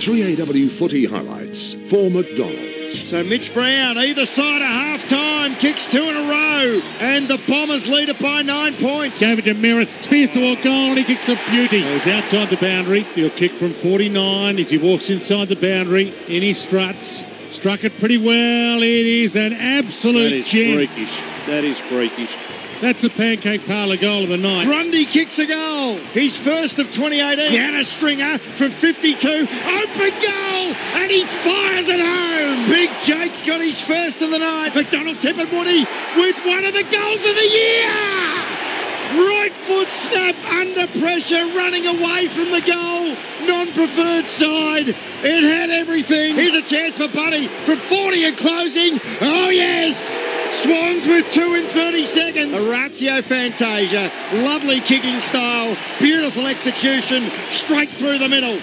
3AW footy highlights for McDonald's. So Mitch Brown, either side of half-time, kicks 2 in a row, and the Bombers lead it by 9 points. Gave it to Merritt, spears toward goal, and he kicks a beauty. He's outside the boundary. He'll kick from 49 as he walks inside the boundary in his struts. Struck it pretty well. It is an absolute gem. Freakish. That is freakish. That's the pancake parlour goal of the night. Grundy kicks a goal. His first of 2018. Hannah Stringer from 52. Open goal. And he fires it home. Big Jake's got his first of the night. McDonald Tipperwoody with one of the goals of the year. Right foot snap under pressure, running away from the goal. Non-preferred side. It had everything. Here's a chance for Buddy from 40 and closing. Oh, yes. Swans with 2 in 30 seconds. Orazio Fantasia. Lovely kicking style. Beautiful execution. Straight through the middle.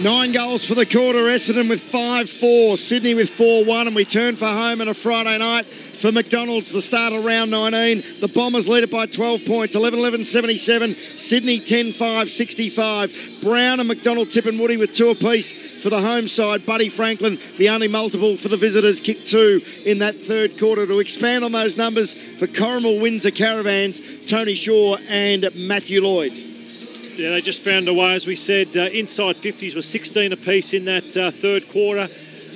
9 goals for the quarter. Essendon with 5-4. Sydney with 4-1. And we turn for home on a Friday night for McDonald's, the start of round 19. The Bombers lead it by 12 points. 11-11-77. Sydney 10-5-65. Brown and McDonald, Tipperwoody with 2 apiece for the home side. Buddy Franklin, the only multiple for the visitors, kicked 2 in that third quarter. To expand on those numbers for Corrimal Windsor Caravans, Tony Shaw and Matthew Lloyd. Yeah, they just found a way, as we said. Inside 50s were 16 apiece in that third quarter.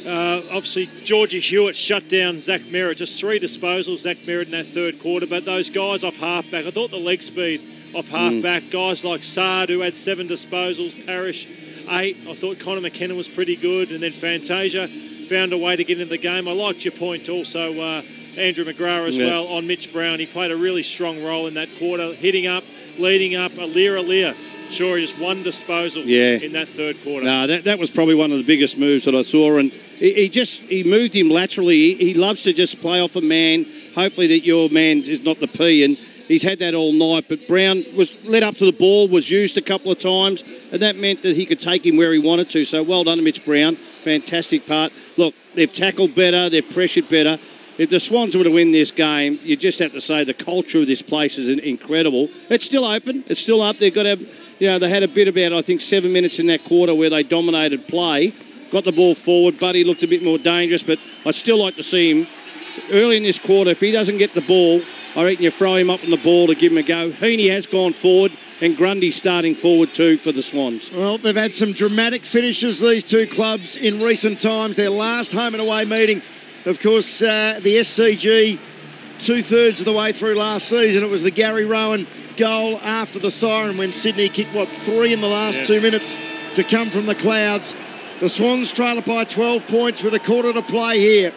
Obviously, Georgie Hewitt shut down Zach Merritt. Just 3 disposals, Zach Merritt in that third quarter. But those guys off halfback, I thought the leg speed off halfback, guys like Sard, who had 7 disposals, Parrish 8. I thought Connor McKenna was pretty good. And then Fantasia found a way to get into the game. I liked your point also, Andrew McGrath as well, on Mitch Brown. He played a really strong role in that quarter, hitting up, leading up, Lear. Sure, just 1 disposal in that third quarter. No, that was probably one of the biggest moves that I saw. And he moved him laterally. He loves to just play off a man. Hopefully that your man is not the P. And he's had that all night. But Brown was led up to the ball, was used a couple of times. And that meant that he could take him where he wanted to. So well done to Mitch Brown. Fantastic part. Look, they've tackled better. They've pressured better. If the Swans were to win this game, you just have to say the culture of this place is incredible. It's still open. It's still up. They've got to have, they had a bit about, I think, 7 minutes in that quarter where they dominated play. Got the ball forward. Buddy looked a bit more dangerous, but I'd still like to see him early in this quarter. If he doesn't get the ball, I reckon you throw him up on the ball to give him a go. Heaney has gone forward, and Grundy's starting forward too for the Swans. Well, they've had some dramatic finishes, these two clubs, in recent times. Their last home and away meeting, of course, the SCG, 2/3 of the way through last season. It was the Gary Rowan goal after the siren when Sydney kicked, 3 in the last 2 minutes to come from the clouds. The Swans trail it by 12 points with a quarter to play here.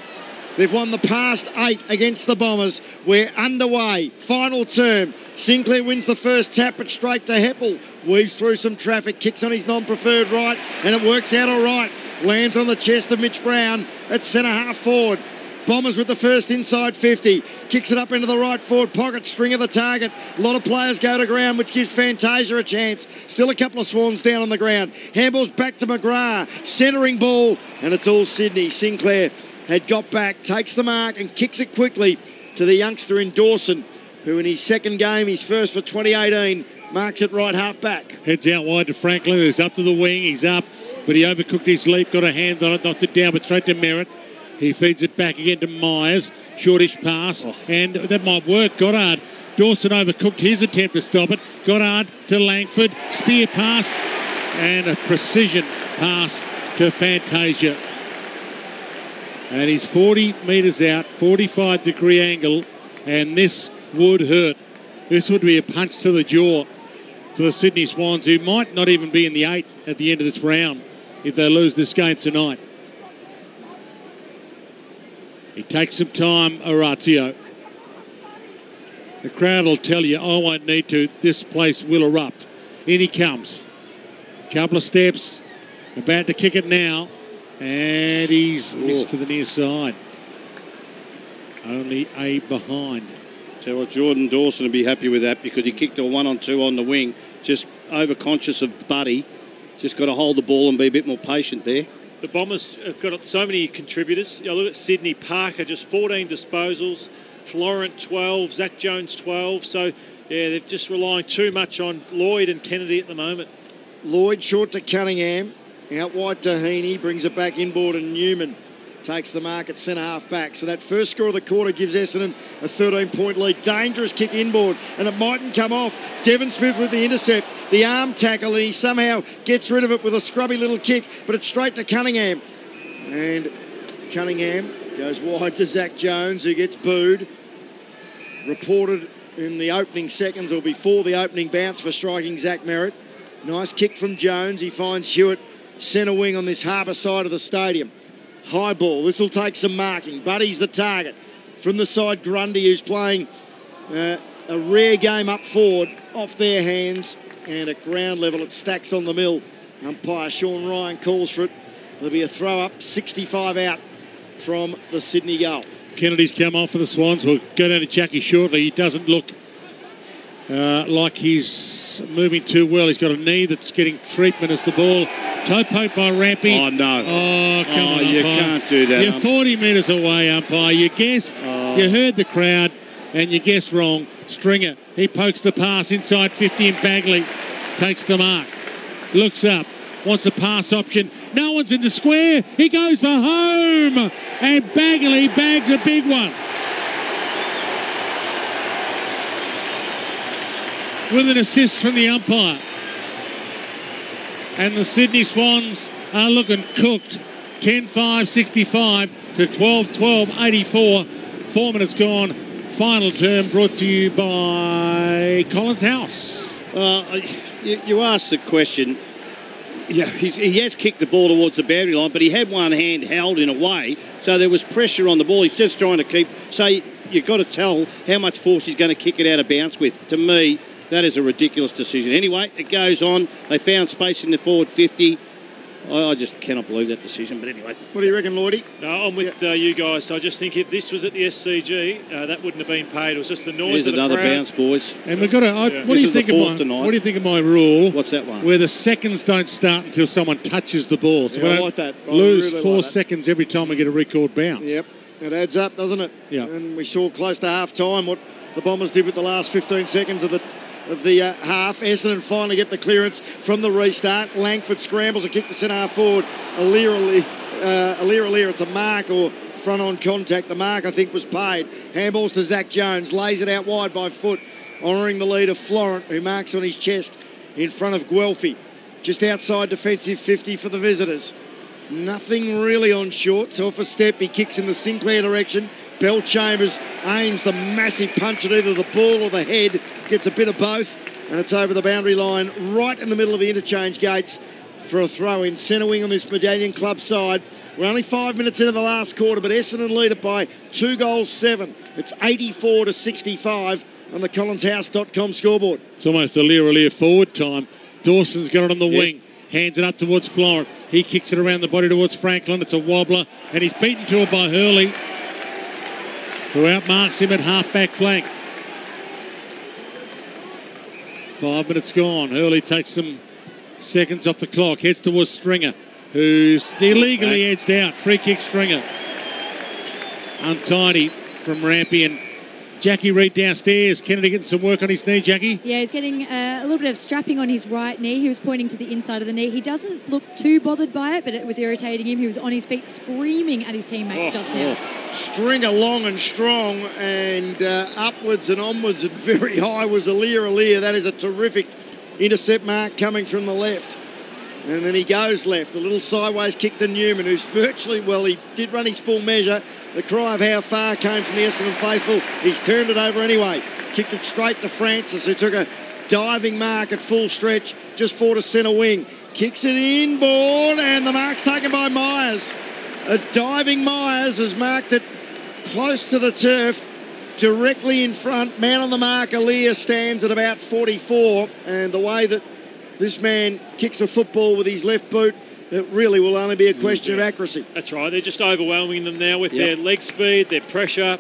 They've won the past 8 against the Bombers. We're underway. Final term. Sinclair wins the first tap, but straight to Heppel. Weaves through some traffic, kicks on his non-preferred right, and it works out all right. Lands on the chest of Mitch Brown at centre-half forward. Bombers with the first inside 50. Kicks it up into the right forward pocket. Stringer the target. A lot of players go to ground, which gives Fantasia a chance. Still a couple of Swans down on the ground. Handball's back to McGrath. Centering ball, and it's all Sydney. Sinclair had got back, takes the mark and kicks it quickly to the youngster in Dawson, who in his second game, his first for 2018, marks it right half back. Heads out wide to Franklin, who's up to the wing. He's up, but he overcooked his leap, got a hand on it, knocked it down, but straight to Merritt. He feeds it back again to Myers. Shortish pass, and that might work. Goddard. Dawson overcooked his attempt to stop it. Goddard to Langford. Spear pass, and a precision pass to Fantasia. And he's 40 metres out, 45-degree angle, and this would hurt. This would be a punch to the jaw for the Sydney Swans, who might not even be in the 8 at the end of this round if they lose this game tonight. He takes some time, Orazio. The crowd will tell you, I won't need to, this place will erupt. In he comes. Couple of steps, about to kick it now. And he's missed to the near side. Only a behind. Tell what, Jordan Dawson will be happy with that because he kicked a 1-on-2 on the wing. Just overconscious of Buddy. Just got to hold the ball and be a bit more patient there. The Bombers have got so many contributors. Look at Sydney. Parker, just 14 disposals. Florent, 12. Zach Jones, 12. So, they're just relying too much on Lloyd and Kennedy at the moment. Lloyd short to Cunningham. Out wide to Heaney, brings it back inboard, and Newman takes the mark at centre-half back. So that first score of the quarter gives Essendon a 13-point lead. Dangerous kick inboard, and it mightn't come off. Devon Smith with the intercept, the arm tackle, and he somehow gets rid of it with a scrubby little kick, but it's straight to Cunningham. And Cunningham goes wide to Zach Jones, who gets booed. Reported in the opening seconds or before the opening bounce for striking Zach Merritt. Nice kick from Jones. He finds Hewitt centre wing on this harbour side of the stadium. High ball. This will take some marking. Buddy's the target. From the side, Grundy, who's playing a rare game up forward, off their hands. And at ground level, it stacks on the mill. Umpire Sean Ryan calls for it. There'll be a throw up, 65 out from the Sydney goal. Kennedy's come off for the Swans. We'll go down to Jackie shortly. He doesn't look like he's moving too well. He's got a knee that's getting treatment as the ball. Toe poke by Rampy. Oh, no. Oh, come on, you umpire. can't do that. You're 40 metres away, umpire. You guessed. You heard the crowd, and you guessed wrong. Stringer, he pokes the pass inside 50, and Bagley takes the mark. Looks up. Wants a pass option. No one's in the square. He goes for home. And Bagley bags a big one. With an assist from the umpire. And the Sydney Swans are looking cooked. 10-5-65 to 12-12-84. 4 minutes gone. Final term brought to you by Collins House. You asked the question. Yeah, he has kicked the ball towards the boundary line, but he had one hand held in a way, so there was pressure on the ball. He's just trying to keep. So you've got to tell how much force he's going to kick it out of bounds with. To me, that is a ridiculous decision. Anyway, it goes on. They found space in the forward 50. I just cannot believe that decision. But anyway. What do you reckon, Lloydie? No, I'm with you guys. I just think if this was at the SCG, that wouldn't have been paid. It was just the noise Here's of the another crowd. bounce, boys. And we've got to. What do you think of my rule? What's that one? Where the seconds don't start until someone touches the ball. So Yeah, we I don't like that. I lose really 4 like that. seconds every time we get a record bounce. Yep. It adds up, doesn't it? Yeah. And we saw close to half-time what the Bombers did with the last 15 seconds of the half. Essendon finally get the clearance from the restart. Langford scrambles a kick to centre-half forward. Alir, it's a mark or front-on contact. The mark, I think, was paid. Handballs to Zach Jones. Lays it out wide by foot, honouring the lead of Florent, who marks on his chest in front of Guelphy. Just outside defensive 50 for the visitors. Nothing really on short, so off a step he kicks in the Sinclair direction. Bell Chambers aims the massive punch at either the ball or the head, gets a bit of both, and it's over the boundary line right in the middle of the interchange gates for a throw in. Centre wing on this Medallion Club side. We're only 5 minutes into the last quarter, but Essendon lead it by 2-7. It's 84-65 on the collinshouse.com scoreboard. It's almost a Lear forward time. Dawson's got it on the wing. Hands it up towards Florent. He kicks it around the body towards Franklin. It's a wobbler, and he's beaten to it by Hurley, who outmarks him at half-back flank. 5 minutes gone. Hurley takes some seconds off the clock. Heads towards Stringer, who's illegally edged out. Free kick Stringer. Untidy from Rampy, and Jackie Reid downstairs. Kennedy getting some work on his knee, Jackie. Yeah, he's getting a little bit of strapping on his right knee. He was pointing to the inside of the knee. He doesn't look too bothered by it, but it was irritating him. He was on his feet screaming at his teammates just now. Stringer long and strong, and upwards and onwards and very high was Alir. That is a terrific intercept mark coming from the left. And then he goes left. A little sideways kick to Newman, who's virtually, well, he did run his full measure. The cry of how far came from the Essendon faithful. He's turned it over anyway. Kicked it straight to Francis, who took a diving mark at full stretch, just forward to centre wing. Kicks it inboard, and the mark's taken by Myers. A diving Myers has marked it close to the turf, directly in front. Man on the mark, Alir, stands at about 44, and the way that this man kicks a football with his left boot, it really will only be a question of accuracy. That's right. They're just overwhelming them now with their leg speed, their pressure.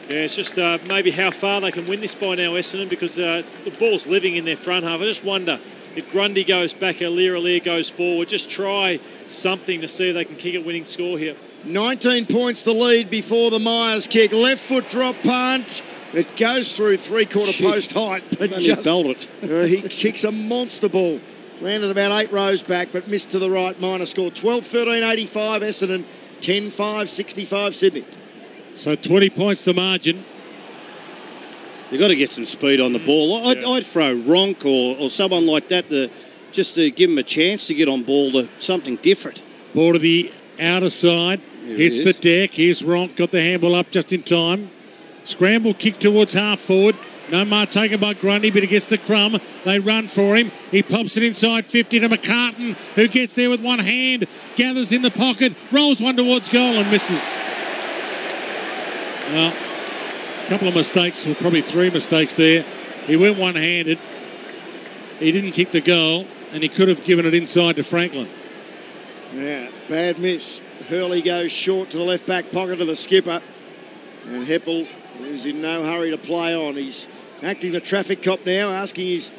Yeah, it's just maybe how far they can win this by now, Essendon, because the ball's living in their front half. I just wonder if Grundy goes back, Alir goes forward. Just try something to see if they can kick a winning score here. 19 points to lead before the Myers kick. Left foot drop punt. It goes through three-quarter post height, but just felt it. he kicks a monster ball Landed about 8 rows back, but missed to the right. Minor score 12-13-85 Essendon, 10-5-65 Sydney. So 20 points the margin. You've got to get some speed on the ball. I'd throw Ronk or someone like that just to give him a chance to get on ball to something different. Ball to the outer side. Hits the deck. Here's Ronk. Got the handball up just in time. Scramble kick towards half forward. No mark taken by Grundy, but he gets the crumb. They run for him. He pops it inside 50 to McCartan, who gets there with one hand, gathers in the pocket, rolls one towards goal and misses. Well, a couple of mistakes, or probably 3 mistakes there. He went one-handed. He didn't kick the goal, and he could have given it inside to Franklin. Yeah, bad miss. Hurley goes short to the left back pocket of the skipper. And Heppel is in no hurry to play on. He's acting the traffic cop now, asking his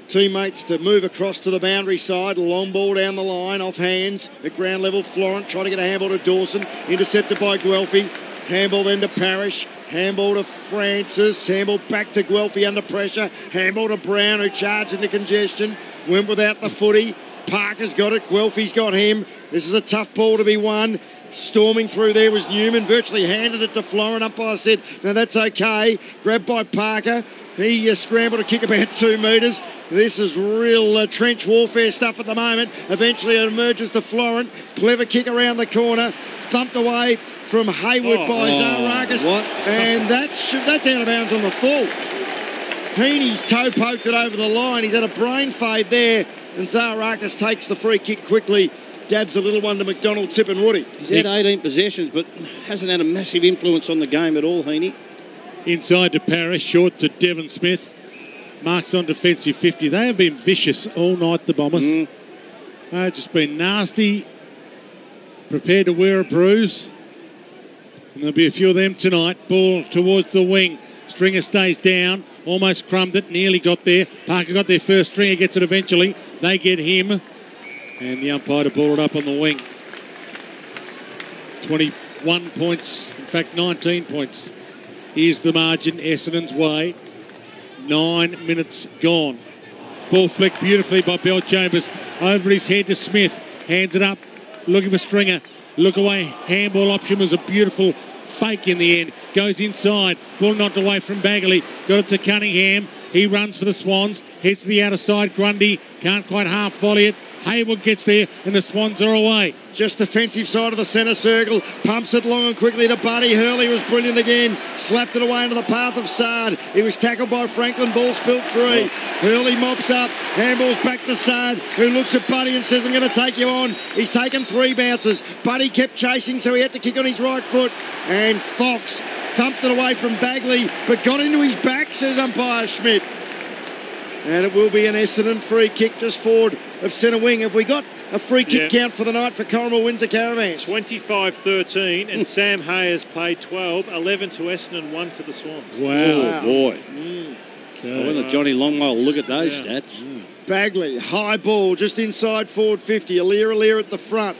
teammates to move across to the boundary side. Long ball down the line, off hands at ground level. Florent trying to get a handball to Dawson. Intercepted by Guelphy. Handball then to Parrish. Handball to Francis. Handball back to Guelphy under pressure. Handball to Brown, who charged into congestion. Went without the footy. Parker's got it. Guelphy's got him. This is a tough ball to be won. Storming through there was Newman. Virtually handed it to Florent. Umpire said, no, that's okay. Grabbed by Parker. He scrambled to kick about 2 metres. This is real trench warfare stuff at the moment. Eventually it emerges to Florent. Clever kick around the corner. Thumped away from Hayward by Zaharakis. And that's out of bounds on the full. Heaney's toe poked it over the line. He's had a brain fade there. And Zaharakis takes the free kick quickly. Dabs a little one to McDonald, Tip and Woody. He's had 18 possessions, but hasn't had a massive influence on the game at all, Heaney. Inside to Parrish, short to Devon Smith. Marks on defensive 50. They have been vicious all night, the Bombers. They've just been nasty. Prepared to wear a bruise. And there'll be a few of them tonight. Ball towards the wing. Stringer stays down. Almost crumbed it. Nearly got there. Parker got there first. Stringer gets it eventually. They get him. And the umpire to ball it up on the wing. 21 points. In fact, 19 points is the margin Essendon's way. 9 minutes gone. Ball flicked beautifully by Bell Chambers. Over his head to Smith. Hands it up. Looking for Stringer. Look away. Handball option was a beautiful fake in the end. Goes inside. Ball knocked away from Bagley. Got it to Cunningham. He runs for the Swans. Heads to the outer side. Grundy can't quite half volley it. Hayward gets there and the Swans are away. Just defensive side of the centre circle. Pumps it long and quickly to Buddy. Hurley was brilliant again. Slapped it away into the path of Sard. He was tackled by Franklin. Ball spilt free. Hurley mops up. Handballs back to Sard, who looks at Buddy and says, I'm going to take you on. He's taken 3 bounces. Buddy kept chasing, so he had to kick on his right foot. And Fox thumped it away from Bagley, but got into his back, says umpire Schmidt. And it will be an Essendon free kick just forward of centre wing. Have we got a free kick count for the night for Corrimal Windsor Caravans? 25-13, and Sam Hayes paid 12, 11 to Essendon, 1 to the Swans. Wow. Boy. So when the Johnny Longwell look at those stats. Bagley, high ball, just inside forward 50. Alir at the front.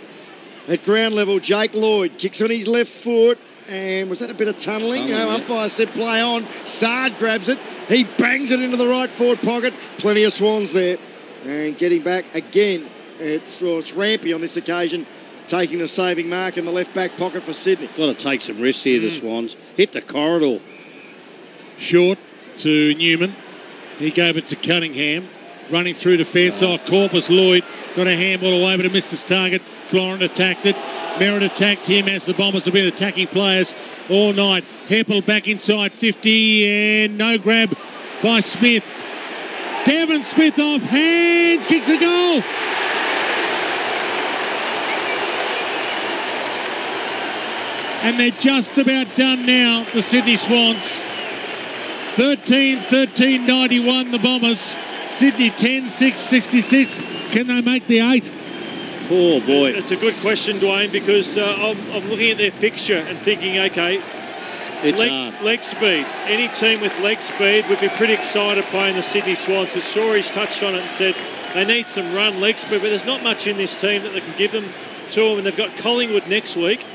At ground level, Jake Lloyd kicks on his left foot. And was that a bit of tunnelling? No, umpire said play on. Sard grabs it. He bangs it into the right forward pocket. Plenty of Swans there. And getting back again. It's Rampy on this occasion, taking the saving mark in the left back pocket for Sydney. Got to take some risks here, the Swans. Hit the corridor. Short to Newman. He gave it to Cunningham. Running through defence. Corpus Lloyd got a handball away, but it missed his target. Florent attacked it. Merritt attacked him as the Bombers have been attacking players all night. Heppel back inside 50 and no grab by Smith. Devon Smith off hands, kicks a goal. And they're just about done now, the Sydney Swans. 13-91 the Bombers. Sydney 10-6-66. Can they make the 8? Oh, boy. It's a good question, Dwayne, because I'm looking at their fixture and thinking, OK, leg speed. Any team with leg speed would be pretty excited playing the Sydney Swans, because Shorey's touched on it and said they need some run leg speed, but there's not much in this team that they can give them to them. And they've got Collingwood next week,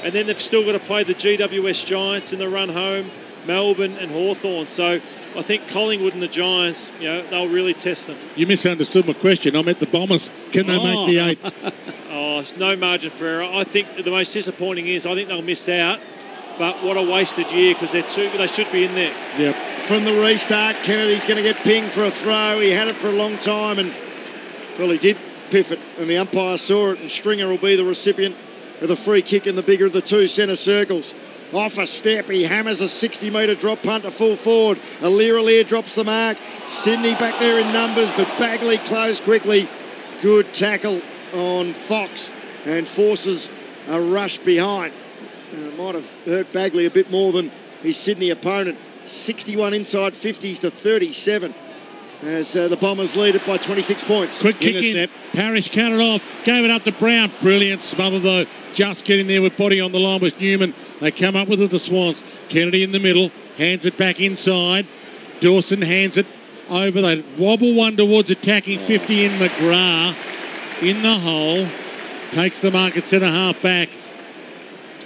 and then they've still got to play the GWS Giants in the run home, Melbourne and Hawthorn. So I think Collingwood and the Giants, they'll really test them. You misunderstood my question. I meant the Bombers. Can they make the 8? It's no margin for error. I think the most disappointing is I think they'll miss out. But what a wasted year, because they should be in there. Yep. From the restart, Kennedy's going to get pinged for a throw. He had it for a long time, and he did piff it, and the umpire saw it, and Stringer will be the recipient of the free kick in the bigger of the two centre circles. Off a step, he hammers a 60-metre drop punt to full forward. Aliir drops the mark. Sydney back there in numbers, but Bagley closed quickly. Good tackle on Fox and forces a rush behind. It might have hurt Bagley a bit more than his Sydney opponent. 61 inside 50s to 37 as the Bombers lead it by 26 points. Quick kick in. Parrish cut it off. Gave it up to Brown. Brilliant smother though. Just getting there with body on the line was Newman. They come up with it, the Swans. Kennedy in the middle. Hands it back inside. Dawson hands it over. They wobble one towards attacking 50 in McGrath. In the hole. Takes the mark at centre half back.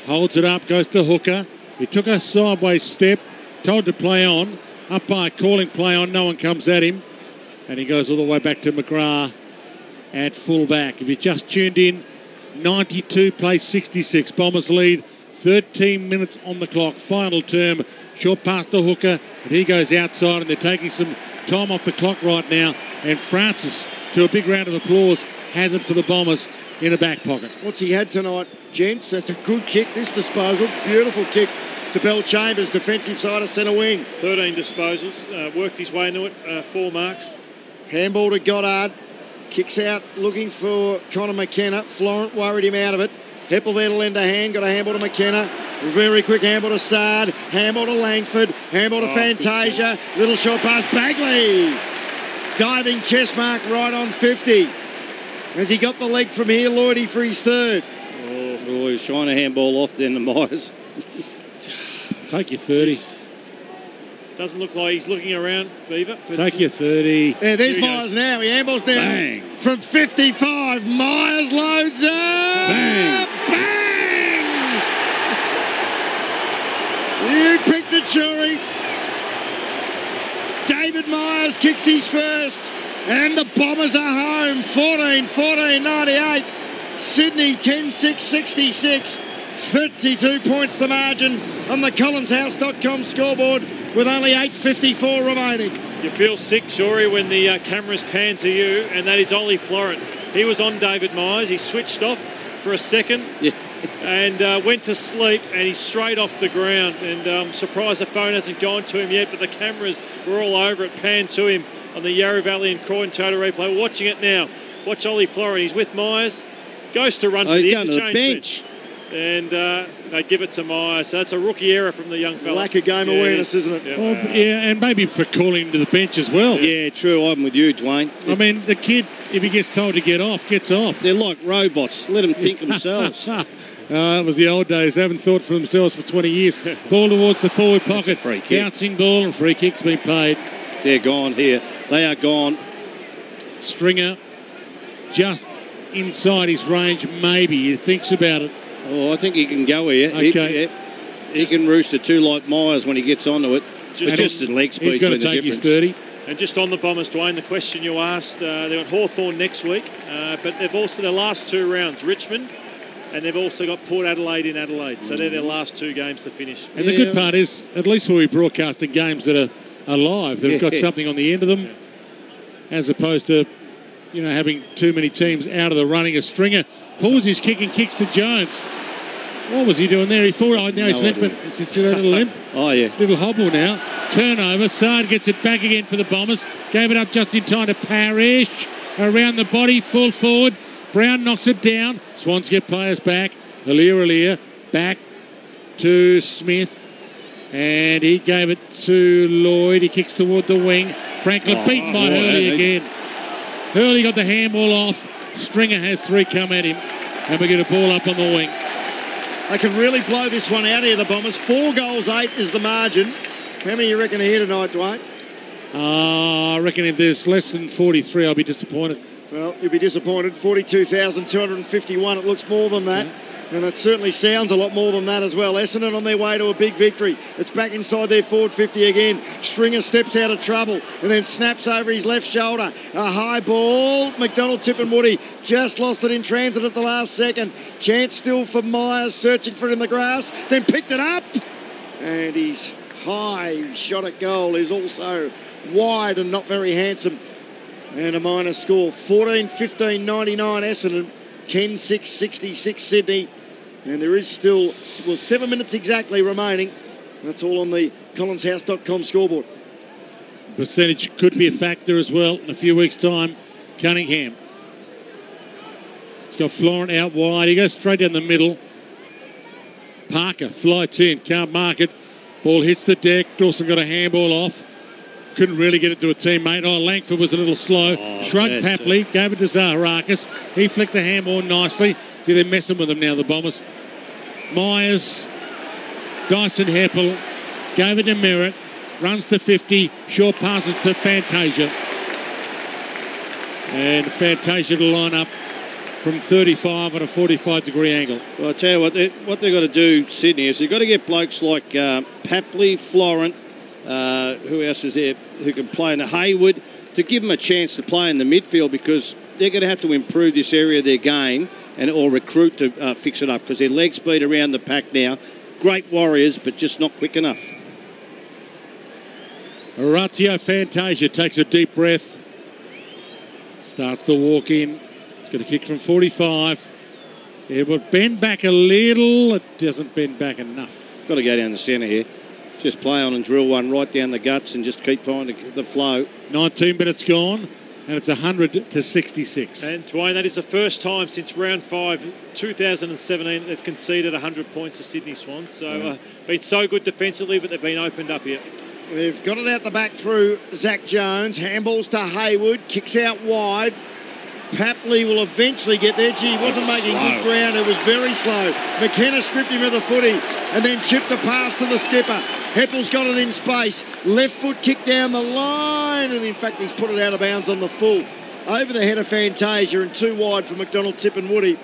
Holds it up. Goes to Hooker. He took a sideways step. Told to play on. Up by calling play on. No one comes at him. And he goes all the way back to McGrath at full back. If you just tuned in, 92 plays 66. Bombers lead. 13 minutes on the clock. Final term. Short pass to Hooker. And he goes outside, and they're taking some time off the clock right now. And Francis, to a big round of applause, has it for the Bombers in a back pocket. What's he had tonight, gents? That's a good kick, this disposal. Beautiful kick to Bell Chambers, defensive side of centre wing. 13 disposals, worked his way into it, 4 marks. Handball to Goddard, kicks out looking for Connor McKenna. Florent worried him out of it. Heppel there to lend a hand, got a handball to McKenna. Very quick handball to Sard, handball to Langford, handball to Fantasia. Little short pass, Bagley. Diving chest mark right on 50. Has he got the leg from here, Lloydie, for his third? Oh, he's trying to handball off then the Myers. Take your 30. Doesn't look like he's looking around, Beaver. Take your 30. Yeah, there's Myers now. He handballs down. Bang. From 55. Myers loads up. Bang. Bang! You picked the jury. David Myers kicks his first. And the Bombers are home. 14-98. Sydney 10-6-66. 32 points the margin on the collinshouse.com scoreboard with only 8:54 remaining. You feel sick, Shorey, when the cameras pan to you, and that is Ollie Florent. He was on David Myers. He switched off for a second and went to sleep, and he's straight off the ground. And I'm surprised the phone hasn't gone to him yet, but the cameras were all over it, panned to him on the Yarra Valley and Croydon Total Replay. We're watching it now. Watch Ollie Florent. He's with Myers. Goes to run to the interchange bench. And they give it to Myers. So that's a rookie error from the young fella. Lack of game awareness, isn't it? Yeah. Well, and maybe for calling him to the bench as well. Yeah, true. I'm with you, Dwayne. I mean, the kid, if he gets told to get off, gets off. They're like robots. Let them think themselves. It was the old days. They haven't thought for themselves for 20 years. Ball towards the forward pocket. Free kick. Bouncing ball and free kick's been paid. They're gone here. They are gone. Stringer just inside his range, maybe. He thinks about it. Oh, I think he can go here. Okay. He can roost it too, like Myers when he gets onto it. Just the leg speed. He's got to take his 30. And just on the Bombers, Dwayne, the question you asked, they've got Hawthorn next week, but they've also their last 2 rounds, Richmond, and they've also got Port Adelaide in Adelaide. So they're their last 2 games to finish. And the good part is, at least we'll be broadcasting games that are live, that have got something on the end of them, as opposed to, having too many teams out of the running. A Stringer pulls his kick and kicks to Jones. What was he doing there? He thought, now he's limping. It's just a little limp. Oh, yeah. Little hobble now. Turnover. Sard gets it back again for the Bombers. Gave it up just in time to Parrish. Around the body, full forward. Brown knocks it down. Swans get players back. Aliir back to Smith. And he gave it to Lloyd. He kicks toward the wing. Franklin beaten by Hurley again. Hurley got the handball off. Stringer has 3 come at him. And we get a ball up on the wing. They can really blow this one out here, the Bombers. 4 goals, 8 is the margin. How many you reckon are here tonight, Dwayne? I reckon if there's less than 43, I'll be disappointed. Well, you'll be disappointed. 42,251. It looks more than that. And it certainly sounds a lot more than that as well. Essendon on their way to a big victory. It's back inside their forward 50 again. Stringer steps out of trouble and then snaps over his left shoulder. A high ball. McDonald, Tipperwoody just lost it in transit at the last second. Chance still for Myers, searching for it in the grass. Then picked it up. And his high shot at goal is also wide and not very handsome. And a minor score. 14-15-99 Essendon. 10-6-66 Sydney. And there is still 7 minutes exactly remaining. That's all on the collinshouse.com scoreboard. Percentage could be a factor as well in a few weeks' time. Cunningham. He's got Florent out wide. He goes straight down the middle. Parker flights in. Can't mark it. Ball hits the deck. Dawson got a handball off. Couldn't really get it to a teammate. Langford was a little slow. Shrugged Papley. Gave it to Zaharakis. He flicked the handball nicely. They're messing with them now, the Bombers. Myers. Dyson Heppel. Gave it to Merritt. Runs to 50. Short passes to Fantasia. And Fantasia to line up from 35 at a 45-degree angle. Well, I tell you what they've got to do, Sydney, is they've got to get blokes like Papley, Florent, who else is there who can play in the Hayward, to give them a chance to play in the midfield, because they're going to have to improve this area of their game or recruit to fix it up, because their leg speed around the pack now, great warriors, but just not quick enough. Orazio Fantasia takes a deep breath. Starts to walk in. It's going to kick from 45. It will bend back a little. It doesn't bend back enough. Got to go down the centre here. Just play on and drill one right down the guts and just keep finding the flow. 19 minutes gone, and it's 100-66. And Dwayne, that is the first time since round 5, 2017, they've conceded 100 points to Sydney Swans. So been so good defensively, but they've been opened up here. They've got it out the back through Zach Jones. Handballs to Hayward. Kicks out wide. Papley will eventually get there. Gee, he wasn't making good ground. It was very slow. McKenna stripped him of the footy and then chipped a pass to the skipper. Heppel's got it in space. Left foot kick down the line. And in fact, he's put it out of bounds on the full. Over the head of Fantasia and too wide for McDonald, Tipperwoody.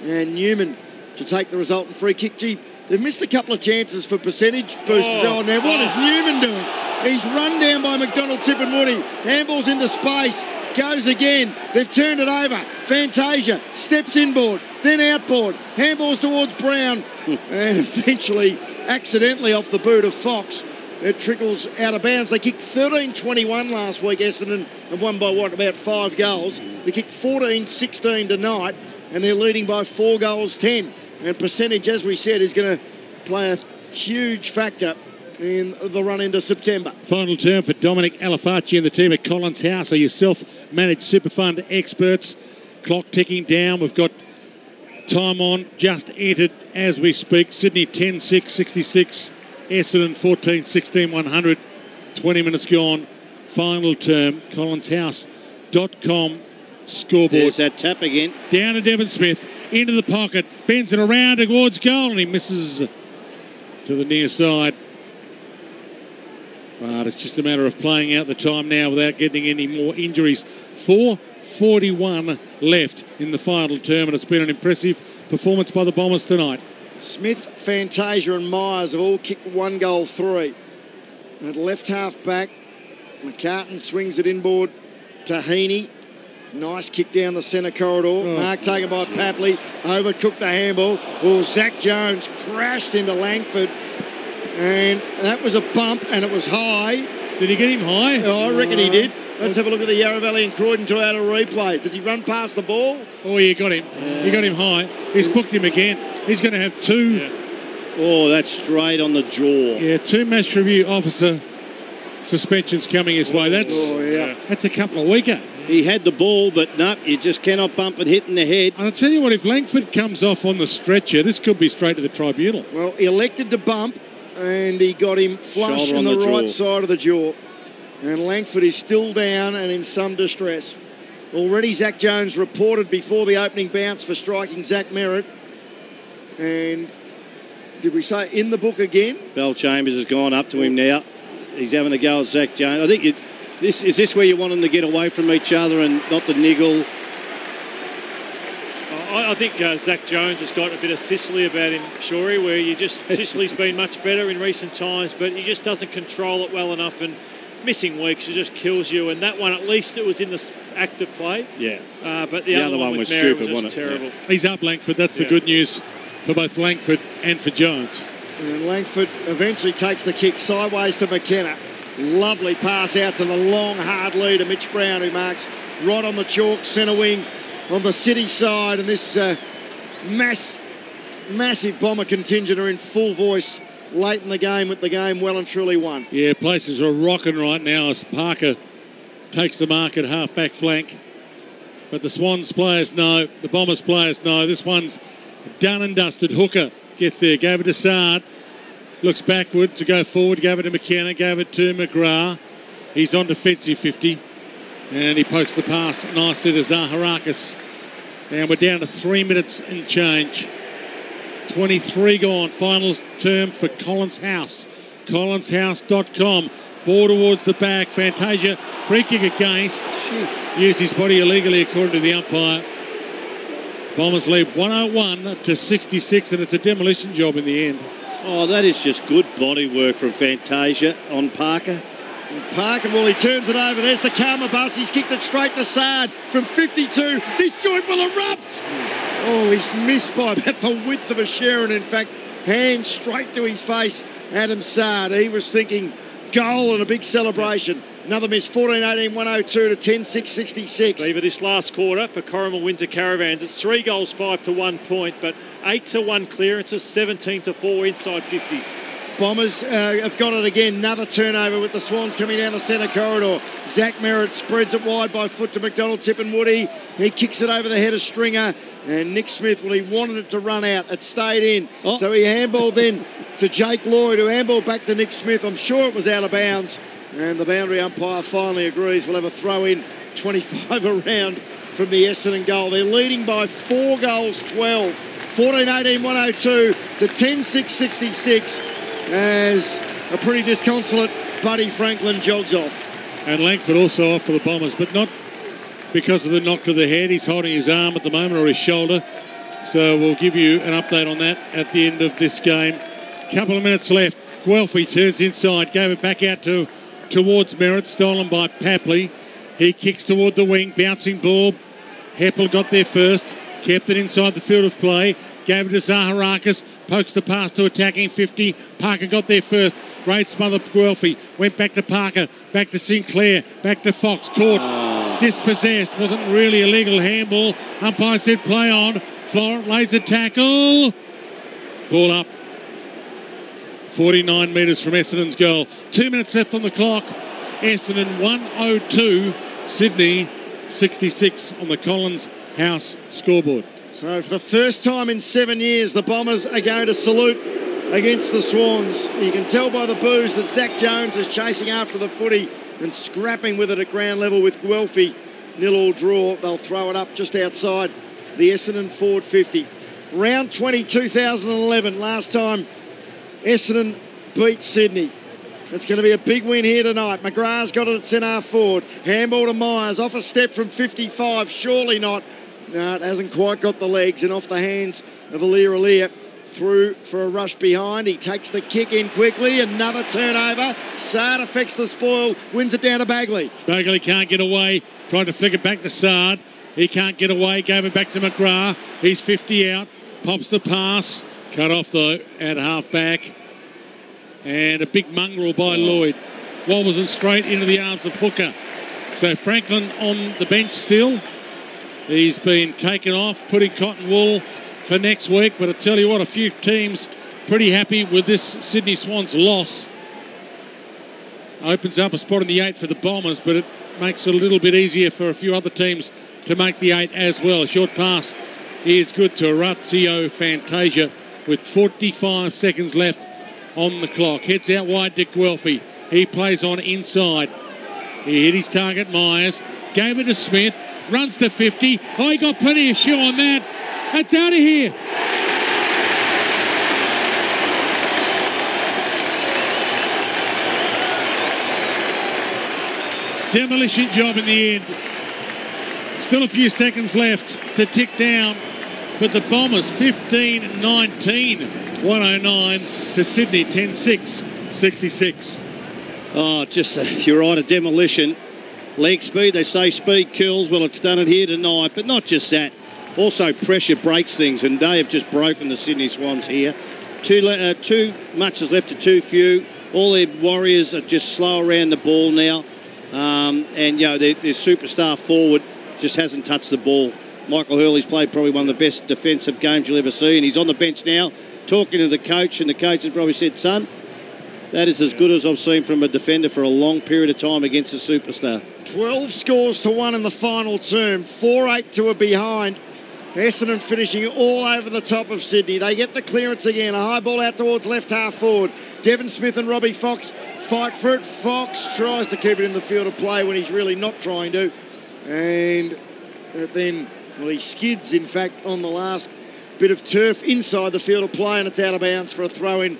And Newman to take the resultant free kick. Gee, they've missed a couple of chances for percentage boosters on there. What is Newman doing? He's run down by McDonald, Tipperwoody. Handballs into space. Goes again. They've turned it over. Fantasia steps inboard, then outboard. Handballs towards Brown. And eventually, accidentally off the boot of Fox, it trickles out of bounds. They kicked 13-21 last week, Essendon, and won by about 5 goals. They kicked 14-16 tonight, and they're leading by 4 goals 10. And percentage, as we said, is going to play a huge factor in the run into September. Final term for Dominic Alifacci and the team at Collins House are your self-managed super fund experts. Clock ticking down. We've got time on, just entered as we speak. Sydney 10-6-66. Essendon 14-16, 100. 20 minutes gone. Final term. collinshouse.com scoreboard. There's that tap again. Down to Devon Smith. Into the pocket. Bends it around towards goal and he misses to the near side. But it's just a matter of playing out the time now without getting any more injuries. 4:41 left in the final term, and it's been an impressive performance by the Bombers tonight. Smith, Fantasia and Myers have all kicked 1 goal 3. At left half back, McCartan swings it inboard to Heaney. Nice kick down the centre corridor. Mark taken by Papley. Overcooked the handball. Zach Jones crashed into Langford. And that was a bump, and it was high. Did he get him high? Oh, I reckon he did. Let's have a look at the Yarra Valley and Croydon 2-hour replay. Does he run past the ball? Oh, you got him. You got him high. He's booked him again. He's going to have 2. Yeah. Oh, that's straight on the jaw. Yeah, 2 match review officer suspensions coming his way. That's a couple of weaker. He had the ball, but no, you just cannot bump it, hit in the head. I'll tell you what, if Langford comes off on the stretcher, this could be straight to the tribunal. Well, he elected to bump, and he got him flush Shoulder on the right jaw. side of the jaw. And Langford is still down and in some distress. Already Zach Jones reported before the opening bounce for striking Zach Merritt. And did we say in the book again? Bell Chambers has gone up to him now. He's having a go at Zach Jones. I think is this where you want them to get away from each other and not to niggle I think Zach Jones has got a bit of Sicily about him, Shorey, where Sicily's been much better in recent times, but he just doesn't control it well enough, and missing weeks, it just kills you. And that one, at least it was in the active play. Yeah. But the other one with Merritt was just terrible. Yeah. He's up, Langford. That's the good news for both Langford and for Jones. And Langford eventually takes the kick sideways to McKenna. Lovely pass out to the long, hard leader, Mitch Brown, who marks right on the chalk, centre wing on the City side. And this massive Bomber contingent are in full voice late in the game, with the game well and truly won. Yeah, places are rocking right now as Parker takes the mark at half-back flank. But the Swans players know, the Bombers players know, this one's done and dusted. Hooker gets there, gave it to Sard. Looks backward to go forward, gave it to McKenna, gave it to McGrath. He's on defensive 50. And he pokes the pass nicely to Zaharakis. And we're down to 3 minutes and change. 23 gone. Final term for Collins House. collinshouse.com. Ball towards the back. Fantasia. Free kick against. Used his body illegally according to the umpire. Bombers lead 101 to 66, and it's a demolition job in the end. Oh, that is just good body work from Fantasia on Parker. Parker, well, he turns it over. There's the karma bus. He's kicked it straight to Sard from 52. This joint will erupt. Oh, he's missed by about the width of a Sharon. In fact, hand straight to his face, Adam Sard. He was thinking goal and a big celebration. Another miss, 14-18, 102 to 10-6-66. Over this last quarter for Corrimal Windsor Caravans, it's 3 goals, 5 to 1 point, but 8 to 1 clearances, 17 to 4 inside 50s. Bombers have got it again. Another turnover with the Swans coming down the centre corridor. Zach Merritt spreads it wide by foot to McDonald Tippenwoody. He kicks it over the head of Stringer. And Nick Smith, well, he wanted it to run out. It stayed in. Oh. So he handballed then to Jake Lloyd, who handballed back to Nick Smith. I'm sure it was out of bounds. And the boundary umpire finally agrees. We'll have a throw in, 25 around from the Essendon goal. They're leading by 4 goals, 12. 14-18, 102 to 10-6-66. As a pretty disconsolate Buddy Franklin jogs off. And Langford also off for the Bombers, but not because of the knock to the head. He's holding his arm at the moment, or his shoulder. So we'll give you an update on that at the end of this game. Couple of minutes left. Guelphy turns inside, gave it back out towards Merritt, stolen by Papley. He kicks toward the wing, bouncing ball. Heppel got there first, kept it inside the field of play. Gave it to Zaharakis, pokes the pass to attacking 50. Parker got there first. Great smother Guelphy. Went back to Parker, back to Sinclair, back to Fox. Caught, dispossessed. Wasn't really a legal handball. Umpire said play on. Florent lays a tackle. Ball up. 49 metres from Essendon's goal. 2 minutes left on the clock. Essendon 102. Sydney 66 on the Collins House scoreboard. So for the first time in 7 years, the Bombers are going to salute against the Swans. You can tell by the boos that Zach Jones is chasing after the footy and scrapping with it at ground level with Guelphy. 0-0 draw. They'll throw it up just outside the Essendon forward 50. Round 20, 2011. Last time Essendon beat Sydney. It's going to be a big win here tonight. McGrath's got it at centre forward. Handball to Myers. Off a step from 55. Surely not. No, it hasn't quite got the legs, and off the hands of Alir through for a rush behind. He takes the kick in quickly. Another turnover. Sard affects the spoil, wins it down to Bagley. Bagley can't get away. Trying to flick it back to Sard. He can't get away. Gave it back to McGrath. He's 50 out. Pops the pass. Cut off though at half back. And a big mongrel by Lloyd. Wobbles it straight into the arms of Hooker. So Franklin on the bench still. He's been taken off, put in cotton wool for next week. But I tell you what, a few teams pretty happy with this Sydney Swans loss. Opens up a spot in the 8 for the Bombers, but it makes it a little bit easier for a few other teams to make the 8 as well. Short pass is good to Orazio Fantasia with 45 seconds left on the clock. Heads out wide to Guelphy. He plays on inside. He hit his target, Myers. Gave it to Smith. Runs to 50. Oh, he got plenty of show on that. That's out of here. Demolition job in the end. Still a few seconds left to tick down but the Bombers 15-19, 109 to Sydney 10-6, 66. Oh, just, you're right, a demolition. Leg speed, they say speed kills. Well, it's done it here tonight, but not just that. Also, pressure breaks things, and they have just broken the Sydney Swans here. Too much is left to too few. All their Warriors are just slow around the ball now. And, you know, their superstar forward just hasn't touched the ball. Michael Hurley's played probably one of the best defensive games you'll ever see, and he's on the bench now talking to the coach, and the coach has probably said, son, that is as good as I've seen from a defender for a long period of time against a superstar. 12 scores to 1 in the final term, 4-8 to a behind. Essendon finishing all over the top of Sydney. They get the clearance again. A high ball out towards left half forward. Devon Smith and Robbie Fox fight for it. Fox tries to keep it in the field of play when he's really not trying to. And then, well, he skids, in fact, on the last bit of turf inside the field of play, and it's out of bounds for a throw-in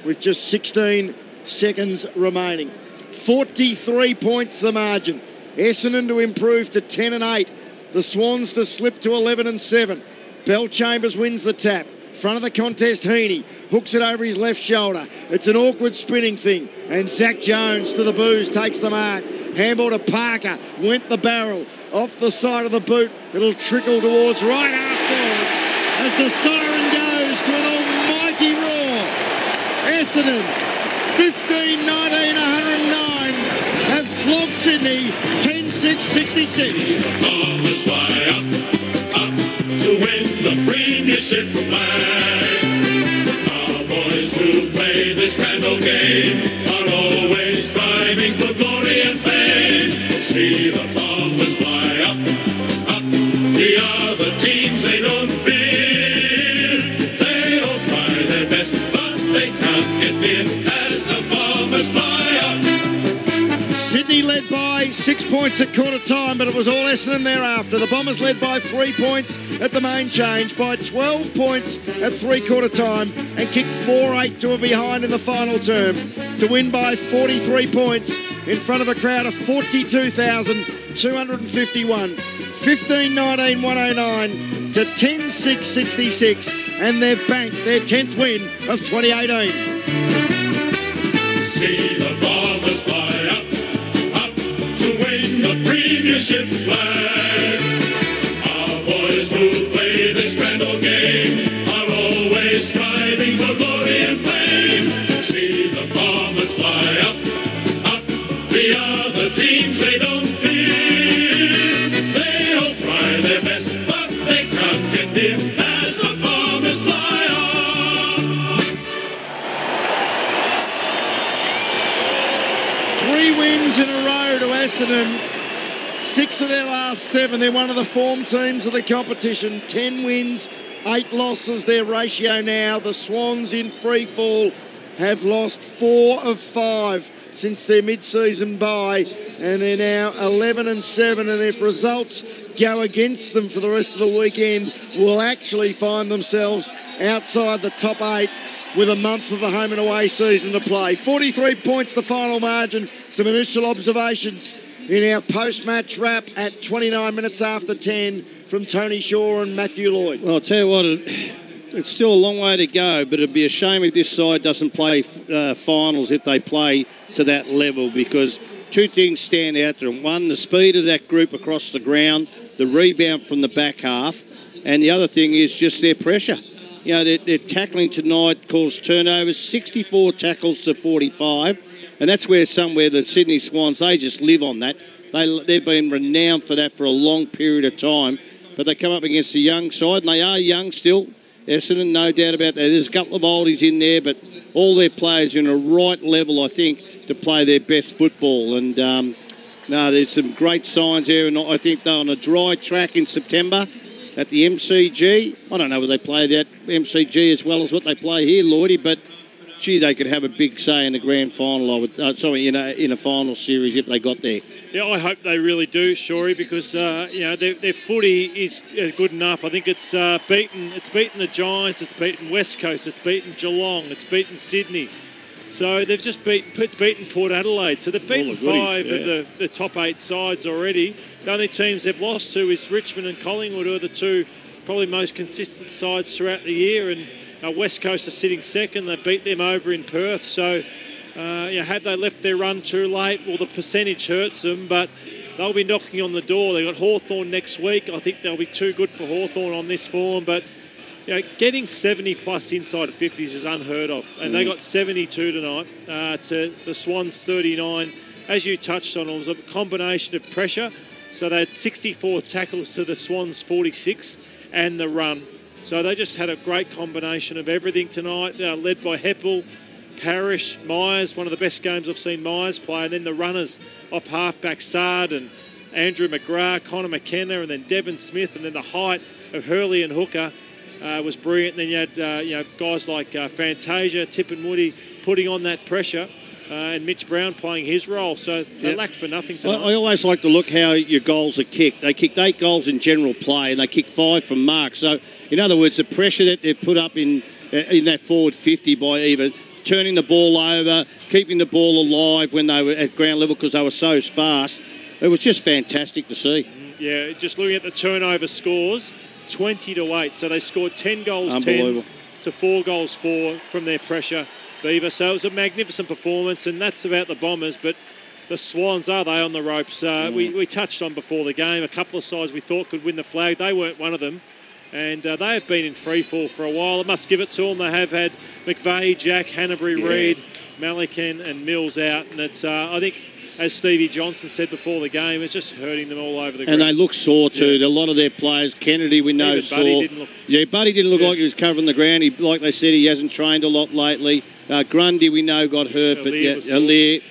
with just 16 seconds remaining. 43 points the margin. Essendon to improve to 10-8. The Swans to slip to 11-7. Bell Chambers wins the tap. Front of the contest, Heaney hooks it over his left shoulder. It's an awkward spinning thing. And Zach Jones to the booze takes the mark. Handball to Parker. Went the barrel. Off the side of the boot. It'll trickle towards right half forward as the siren goes to an almighty roar. Essendon, 15-19-109, have flogged Sydney 10-6-66. Bombers fly up to win the premiership flag. Our boys who play this grand old game are always striving for glory and fame. See the Bombers fly up. The other teams they don't fear. They all try their best, but they can't get near as the Bombers fly up. Sydney led by 6 points at quarter time, but it was all Essendon thereafter. The Bombers led by 3 points at the main change, by 12 points at three-quarter time, and kicked 4-8 to a behind in the final term to win by 43 points in front of a crowd of 42,251. 15-19-109 to 10-6-66, and they've banked their 10th win of 2018. See the Bombers fly up to win the premiership flag. Our boys who play this grand old game are always striving for glory and fame. See the Bombers fly up. The other teams they don't fear. They all try their best, but they can't get near as the Bombers fly up. 3 wins in a row to Essendon. 6 of their last 7. They're one of the form teams of the competition. 10 wins, 8 losses, their ratio now. The Swans in free fall have lost 4 of 5 since their mid-season bye, and they're now 11-7, and if results go against them for the rest of the weekend, will actually find themselves outside the top 8 with a month of the home and away season to play. 43 points the final margin. Some initial observations in our post-match wrap at 29 minutes after 10 from Tony Shaw and Matthew Lloyd. Well, I'll tell you what, it's still a long way to go, but it'd be a shame if this side doesn't play finals if they play to that level, because 2 things stand out to them. One, the speed of that group across the ground, the rebound from the back half, and the other thing is just their pressure. You know, their tackling tonight caused turnovers, 64 tackles to 45, and that's where somewhere the Sydney Swans, they just live on that. They've been renowned for that for a long period of time, but they come up against a young side, and they are young still. Essendon, no doubt about that. There's a couple of oldies in there, but all their players are in a right level, I think, to play their best football. And, no, there's some great signs there, and I think they're on a dry track in September at the MCG. I don't know whether they play that MCG as well as what they play here, Lloydie, but, gee, they could have a big say in the grand final, in a final series if they got there. Yeah, I hope they really do, Shorey, because their footy is good enough. I think it's beaten the Giants, it's beaten West Coast, it's beaten Geelong, it's beaten Sydney. So they've just beaten Port Adelaide. So they've beaten 5 of the top 8 sides already. The only teams they've lost to is Richmond and Collingwood, who are the 2 probably most consistent sides throughout the year, and West Coast are sitting second. They beat them over in Perth. So, had they left their run too late, well, the percentage hurts them, but they'll be knocking on the door. They've got Hawthorn next week. I think they'll be too good for Hawthorn on this form, but getting 70 plus inside of 50s is unheard of, and they got 72 tonight to the Swans 39. As you touched on, it was a combination of pressure. So they had 64 tackles to the Swans 46 and the run. So they just had a great combination of everything tonight, led by Heppel, Parrish, Myers, one of the best games I've seen Myers play, and then the runners off halfback Sard and Andrew McGrath, Connor McKenna, and then Devon Smith, and then the height of Hurley and Hooker was brilliant. And then you had guys like Fantasia, Tip and Woody putting on that pressure, and Mitch Brown playing his role. So they lacked for nothing tonight. I always like to look how your goals are kicked. They kicked 8 goals in general play, and they kicked 5 from mark. So, in other words, the pressure that they've put up in that forward 50 by either turning the ball over, keeping the ball alive when they were at ground level because they were so fast, it was just fantastic to see. Yeah, just looking at the turnover scores, 20-8. So they scored 10 goals, 10 to 4 goals 4 from their pressure, Beaver. So it was a magnificent performance, and that's about the Bombers. But the Swans, are they on the ropes? We touched on before the game a couple of sides we thought could win the flag. They weren't one of them. And they have been in free fall for a while. I must give it to them. They have had McVeigh, Jack, Hanbury, Reid, Malikan and Mills out. And it's, I think, as Stevie Johnson said before the game, it's just hurting them all over the ground. And they look sore too. A lot of their players, Kennedy, we know, sore. Buddy didn't look like he was covering the ground. Like they said, he hasn't trained a lot lately. Grundy, we know, got hurt, but Aliir.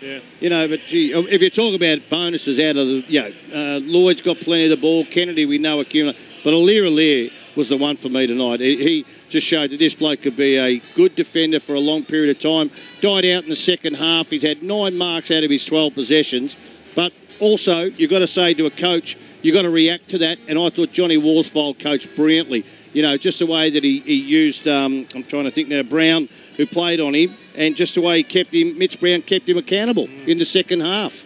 But gee, if you talk about bonuses out of the, Lloyd's got plenty of the ball. Kennedy, we know, accumulate. But Aliir was the one for me tonight. He just showed that this bloke could be a good defender for a long period of time. Died out in the second half. He's had 9 marks out of his 12 possessions. But also, you've got to say to a coach, you've got to react to that. And I thought Johnny Worsfold coached brilliantly. Just the way that he used, I'm trying to think now, Brown, who played on him, and just the way he kept him, Mitch Brown kept him accountable in the second half.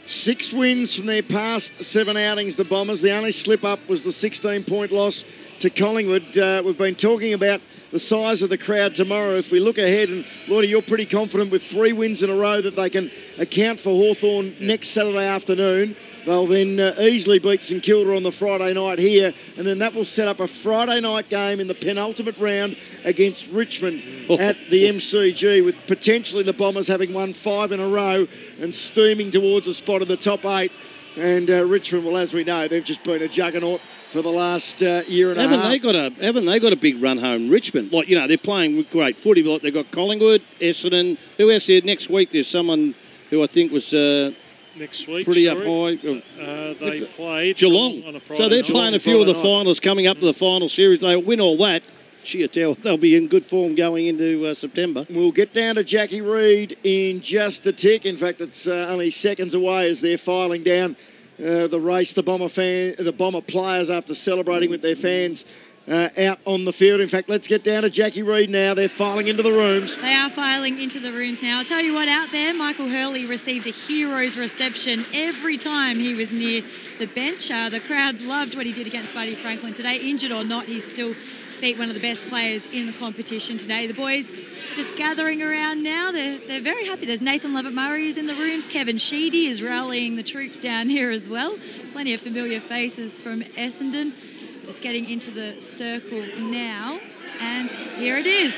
6 wins from their past 7 outings, the Bombers. The only slip-up was the 16-point loss to Collingwood. We've been talking about the size of the crowd tomorrow. If we look ahead, and Lloydie, you're pretty confident with 3 wins in a row that they can account for Hawthorn next Saturday afternoon. They'll then easily beat St Kilda on the Friday night here, and then that will set up a Friday night game in the penultimate round against Richmond at the MCG, with potentially the Bombers having won 5 in a row and steaming towards a spot in the top 8. And Richmond, well, as we know, they've just been a juggernaut for the last year and a half. Haven't they got a big run home, Richmond? Like, they're playing great footy. Like, they've got Collingwood, Essendon. Who else there? Next week there's someone who I think was... next week, pretty up high. They played Geelong on a Friday so they're night. playing a few of the finals coming up to the final series. They'll win all that. Gee, I tell, they'll be in good form going into September. We'll get down to Jackie Reid in just a tick. In fact, it's only seconds away as they're filing down the race. The Bomber players, after celebrating with their fans out on the field. In fact, let's get down to Jackie Reid now. They're filing into the rooms. They are filing into the rooms now. I'll tell you what, out there, Michael Hurley received a hero's reception every time he was near the bench. The crowd loved what he did against Buddy Franklin today. Injured or not, he's still beat one of the best players in the competition today. The boys just gathering around now. They're very happy. There's Nathan Lovett-Murray is in the rooms. Kevin Sheedy is rallying the troops down here as well. Plenty of familiar faces from Essendon. It's getting into the circle now, and here it is.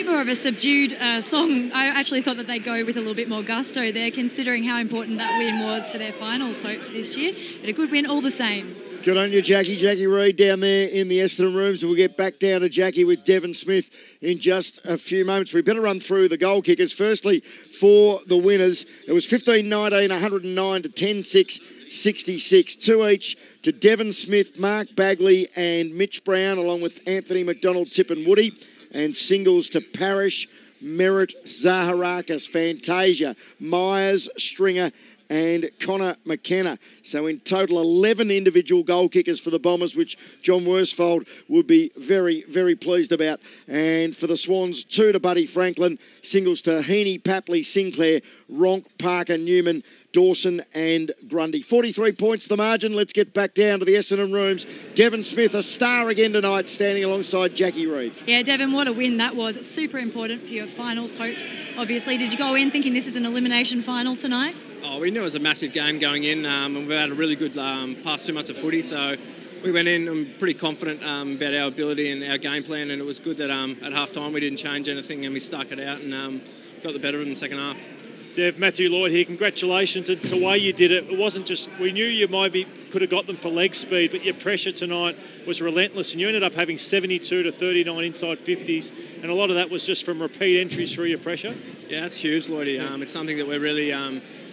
More of a subdued song. I actually thought that they'd go with a little bit more gusto there, considering how important that win was for their finals hopes this year. But a good win all the same. Good on you, Jackie. Jackie Reid down there in the Essendon rooms. We'll get back down to Jackie with Devon Smith in just a few moments. We better run through the goal kickers. Firstly, for the winners, it was 15-19, 109 to 10-6, 66. 2 each to Devon Smith, Mark Bagley and Mitch Brown, along with Anthony McDonald, Tip and Woody. and singles to Parrish, Merritt, Zaharakis, Fantasia, Myers, Stringer, and Connor McKenna. So in total, 11 individual goal kickers for the Bombers, which John Worsfold would be very, very pleased about. And for the Swans, 2 to Buddy Franklin, singles to Heaney, Papley, Sinclair, Ronk, Parker, Newman, Dawson and Grundy. 43 points the margin. Let's get back down to the Essendon rooms. Devon Smith, a star again tonight, standing alongside Jackie Reid. Yeah, Devon, what a win that was. It's super important for your finals hopes, obviously. Did you go in thinking this is an elimination final tonight? Oh, we knew it was a massive game going in, and we've had a really good past 2 months of footy, so we went in pretty confident about our ability and our game plan, and it was good that at half-time we didn't change anything and we stuck it out and got the better of it in the second half. Dev, Matthew Lloyd here. Congratulations. It's the way you did it. It wasn't just, we knew you could have got them for leg speed, but your pressure tonight was relentless, and you ended up having 72 to 39 inside 50s, and a lot of that was just from repeat entries through your pressure. Yeah, that's huge, Lloydie. It's something that we're really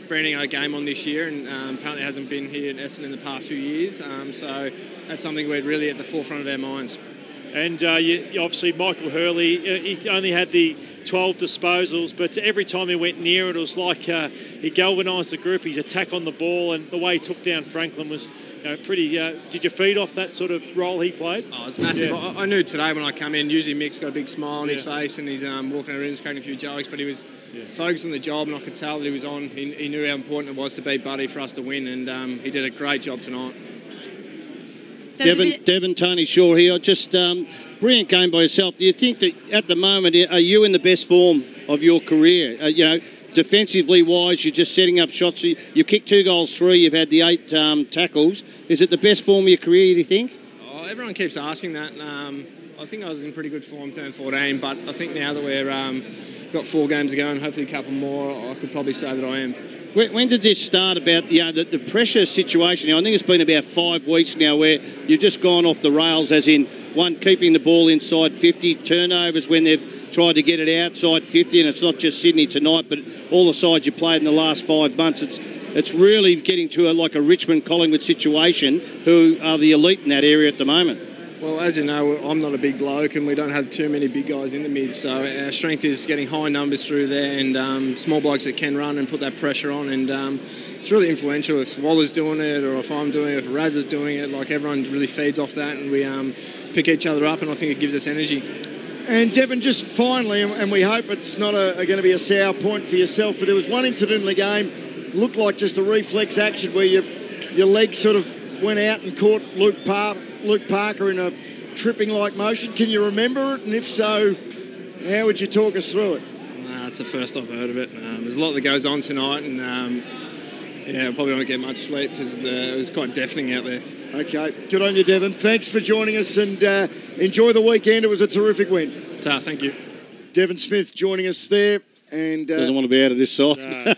branding our game on this year, and apparently hasn't been here in Essendon in the past few years. So that's something we're really at the forefront of our minds. And you obviously, Michael Hurley, he only had the 12 disposals, but every time he went near it, it was like he galvanised the group. His attack on the ball and the way he took down Franklin was pretty... did you feed off that sort of role he played? Oh, it was massive. Yeah. I knew today when I come in, usually Mick's got a big smile on his face and he's walking around cracking a few jokes, but he was focused on the job, and I could tell that he was on. He knew how important it was to beat Buddy for us to win, and he did a great job tonight. Devon, Tony Shaw here. Just brilliant game by yourself. Do you think that at the moment, are you in the best form of your career? Defensively wise, you're just setting up shots. You've kicked 2 goals, 3. You've had the 8 tackles. Is it the best form of your career, do you think? Oh, everyone keeps asking that. I think I was in pretty good form turn 14, but I think now that we're got 4 games to go and hopefully a couple more, I could probably say that I am. When did this start about the pressure situation? I think it's been about 5 weeks now where you've just gone off the rails, as in, one, keeping the ball inside 50, turnovers when they've tried to get it outside 50, and it's not just Sydney tonight, but all the sides you played in the last 5 months. It's really getting to a Richmond-Collingwood situation, who are the elite in that area at the moment. Well, as you know, I'm not a big bloke and we don't have too many big guys in the mid, so our strength is getting high numbers through there and small blokes that can run and put that pressure on, and it's really influential. If Waller's doing it or if I'm doing it, if Raz is doing it, everyone really feeds off that, and we pick each other up, and I think it gives us energy. And Devon, just finally, and we hope it's not going to be a sour point for yourself, but there was one incident in the game, looked like just a reflex action where your legs sort of went out and caught Luke Parker in a tripping-like motion. Can you remember it? And if so, how would you talk us through it? It's the first I've heard of it. There's a lot that goes on tonight, and I probably won't get much sleep because it was quite deafening out there. Okay, good on you, Devon. Thanks for joining us, and enjoy the weekend. It was a terrific win. Thank you. Devon Smith joining us there. And doesn't want to be out of this side. No.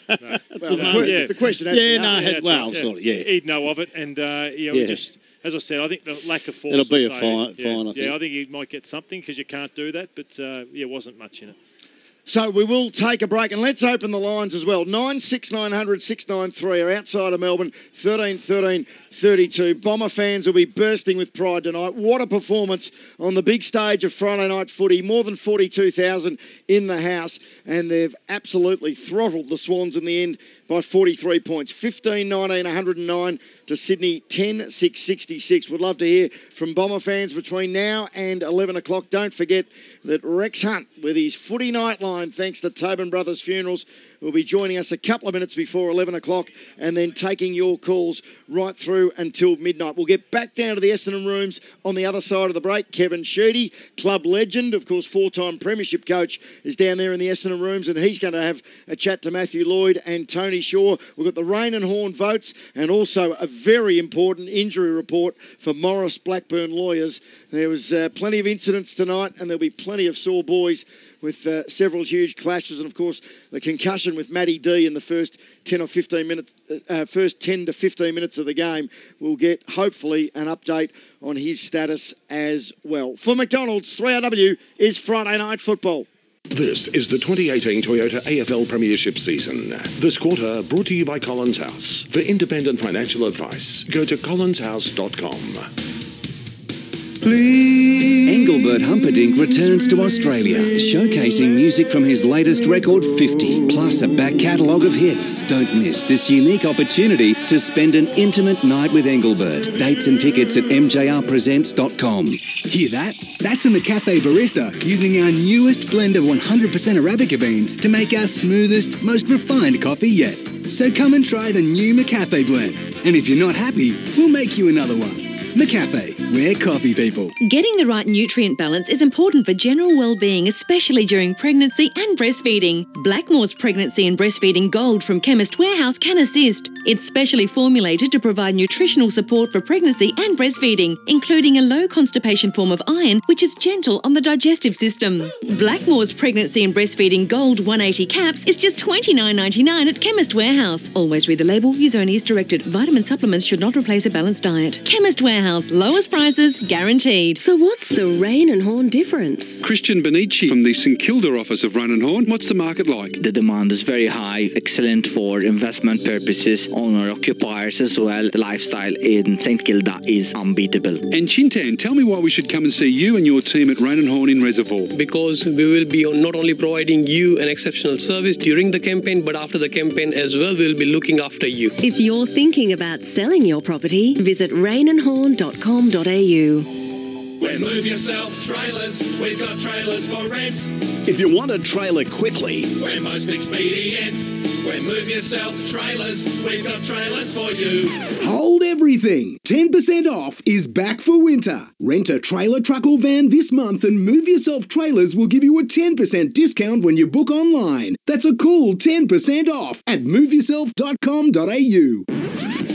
Well, the question. He'd know of it, and just as I said, I think the lack of force. It'll be a fine. I think. I think he might get something because you can't do that, but wasn't much in it. So we will take a break, and let's open the lines as well. 96900 693 are outside of Melbourne, 13 13 32. Bomber fans will be bursting with pride tonight. What a performance on the big stage of Friday night footy. More than 42,000 in the house, and they've absolutely throttled the Swans in the end by 43 points. 15-19, 109 to Sydney, 10-6, 66. Would love to hear from Bomber fans between now and 11 o'clock. Don't forget that Rex Hunt, with his footy nightline, thanks to Tobin Brothers Funerals, will be joining us a couple of minutes before 11 o'clock and then taking your calls right through until midnight. We'll get back down to the Essendon rooms on the other side of the break. Kevin Sheedy, club legend, of course, 4-time premiership coach, is down there in the Essendon rooms, and he's going to have a chat to Matthew Lloyd and Tony Shaw. We've got the Rain and Horn votes and also a very important injury report for Morris Blackburn lawyers. There was plenty of incidents tonight, and there'll be plenty of sore boys with several huge clashes, and of course the concussion with Matty D in the first 10 to 15 minutes of the game. We'll get hopefully an update on his status as well. For McDonald's, 3RW is Friday Night Football. This is the 2018 Toyota AFL Premiership season. This quarter brought to you by Collins House. For independent financial advice, go to collinshouse.com. Please. Engelbert Humperdinck returns to Australia, showcasing music from his latest record, 50, plus a back catalogue of hits. Don't miss this unique opportunity to spend an intimate night with Engelbert. Dates and tickets at mjrpresents.com. Hear that? That's a McCafe barista using our newest blend of 100% Arabica beans to make our smoothest, most refined coffee yet. So come and try the new McCafe blend. And if you're not happy, we'll make you another one. McCafe, we're coffee people. Getting the right nutrient balance is important for general well-being, especially during pregnancy and breastfeeding. Blackmore's Pregnancy and Breastfeeding Gold from Chemist Warehouse can assist. It's specially formulated to provide nutritional support for pregnancy and breastfeeding, including a low constipation form of iron, which is gentle on the digestive system. Blackmore's Pregnancy and Breastfeeding Gold 180 caps is just $29.99 at Chemist Warehouse. Always read the label. Use only as directed. Vitamin supplements should not replace a balanced diet. Chemist Warehouse. Lowest prices guaranteed. So what's the Rain and Horn difference? Christian Benici from the St Kilda office of Rain and Horn. What's the market like? The demand is very high, excellent for investment purposes, owner-occupiers as well. The lifestyle in St Kilda is unbeatable. And Chintan, tell me why we should come and see you and your team at Rain and Horn in Reservoir. Because we will be not only providing you an exceptional service during the campaign, but after the campaign as well, we'll be looking after you. If you're thinking about selling your property, visit rainandhorn.com.au. When Move Yourself Trailers, we've got trailers for rent. If you want a trailer quickly, we're most expedient. When Move Yourself Trailers, we've got trailers for you. Hold everything. 10% off is back for winter. Rent a trailer, truck or van this month and Move Yourself Trailers will give you a 10% discount when you book online. That's a cool 10% off at moveyourself.com.au.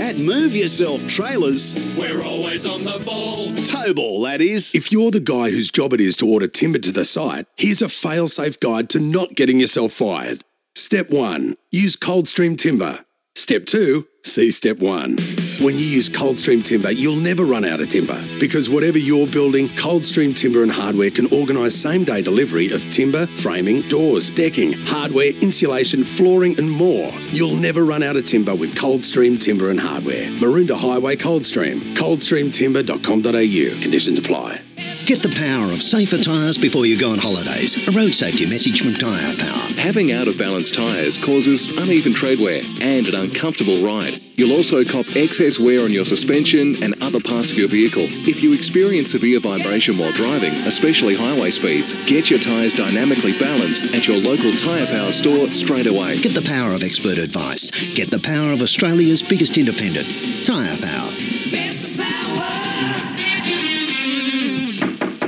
At Move Yourself Trailers, we're always on the ball. Towball, that is. If you're the guy whose job it is to order timber to the site, here's a fail-safe guide to not getting yourself fired. Step 1. Use Coldstream Timber. Step 2. See Step 1. When you use Coldstream Timber, you'll never run out of timber because whatever you're building, Coldstream Timber and Hardware can organise same-day delivery of timber, framing, doors, decking, hardware, insulation, flooring and more. You'll never run out of timber with Coldstream Timber and Hardware. Maroondah Highway, Coldstream. Coldstreamtimber.com.au. Conditions apply. Get the power of safer tyres before you go on holidays. A road safety message from Tyre Power. Having out-of-balance tyres causes uneven tread wear and an uncomfortable ride. You'll also cop excess wear on your suspension and other parts of your vehicle. If you experience severe vibration while driving, especially highway speeds, get your tyres dynamically balanced at your local Tyre Power store straight away. Get the power of expert advice. Get the power of Australia's biggest independent. Tyre Power.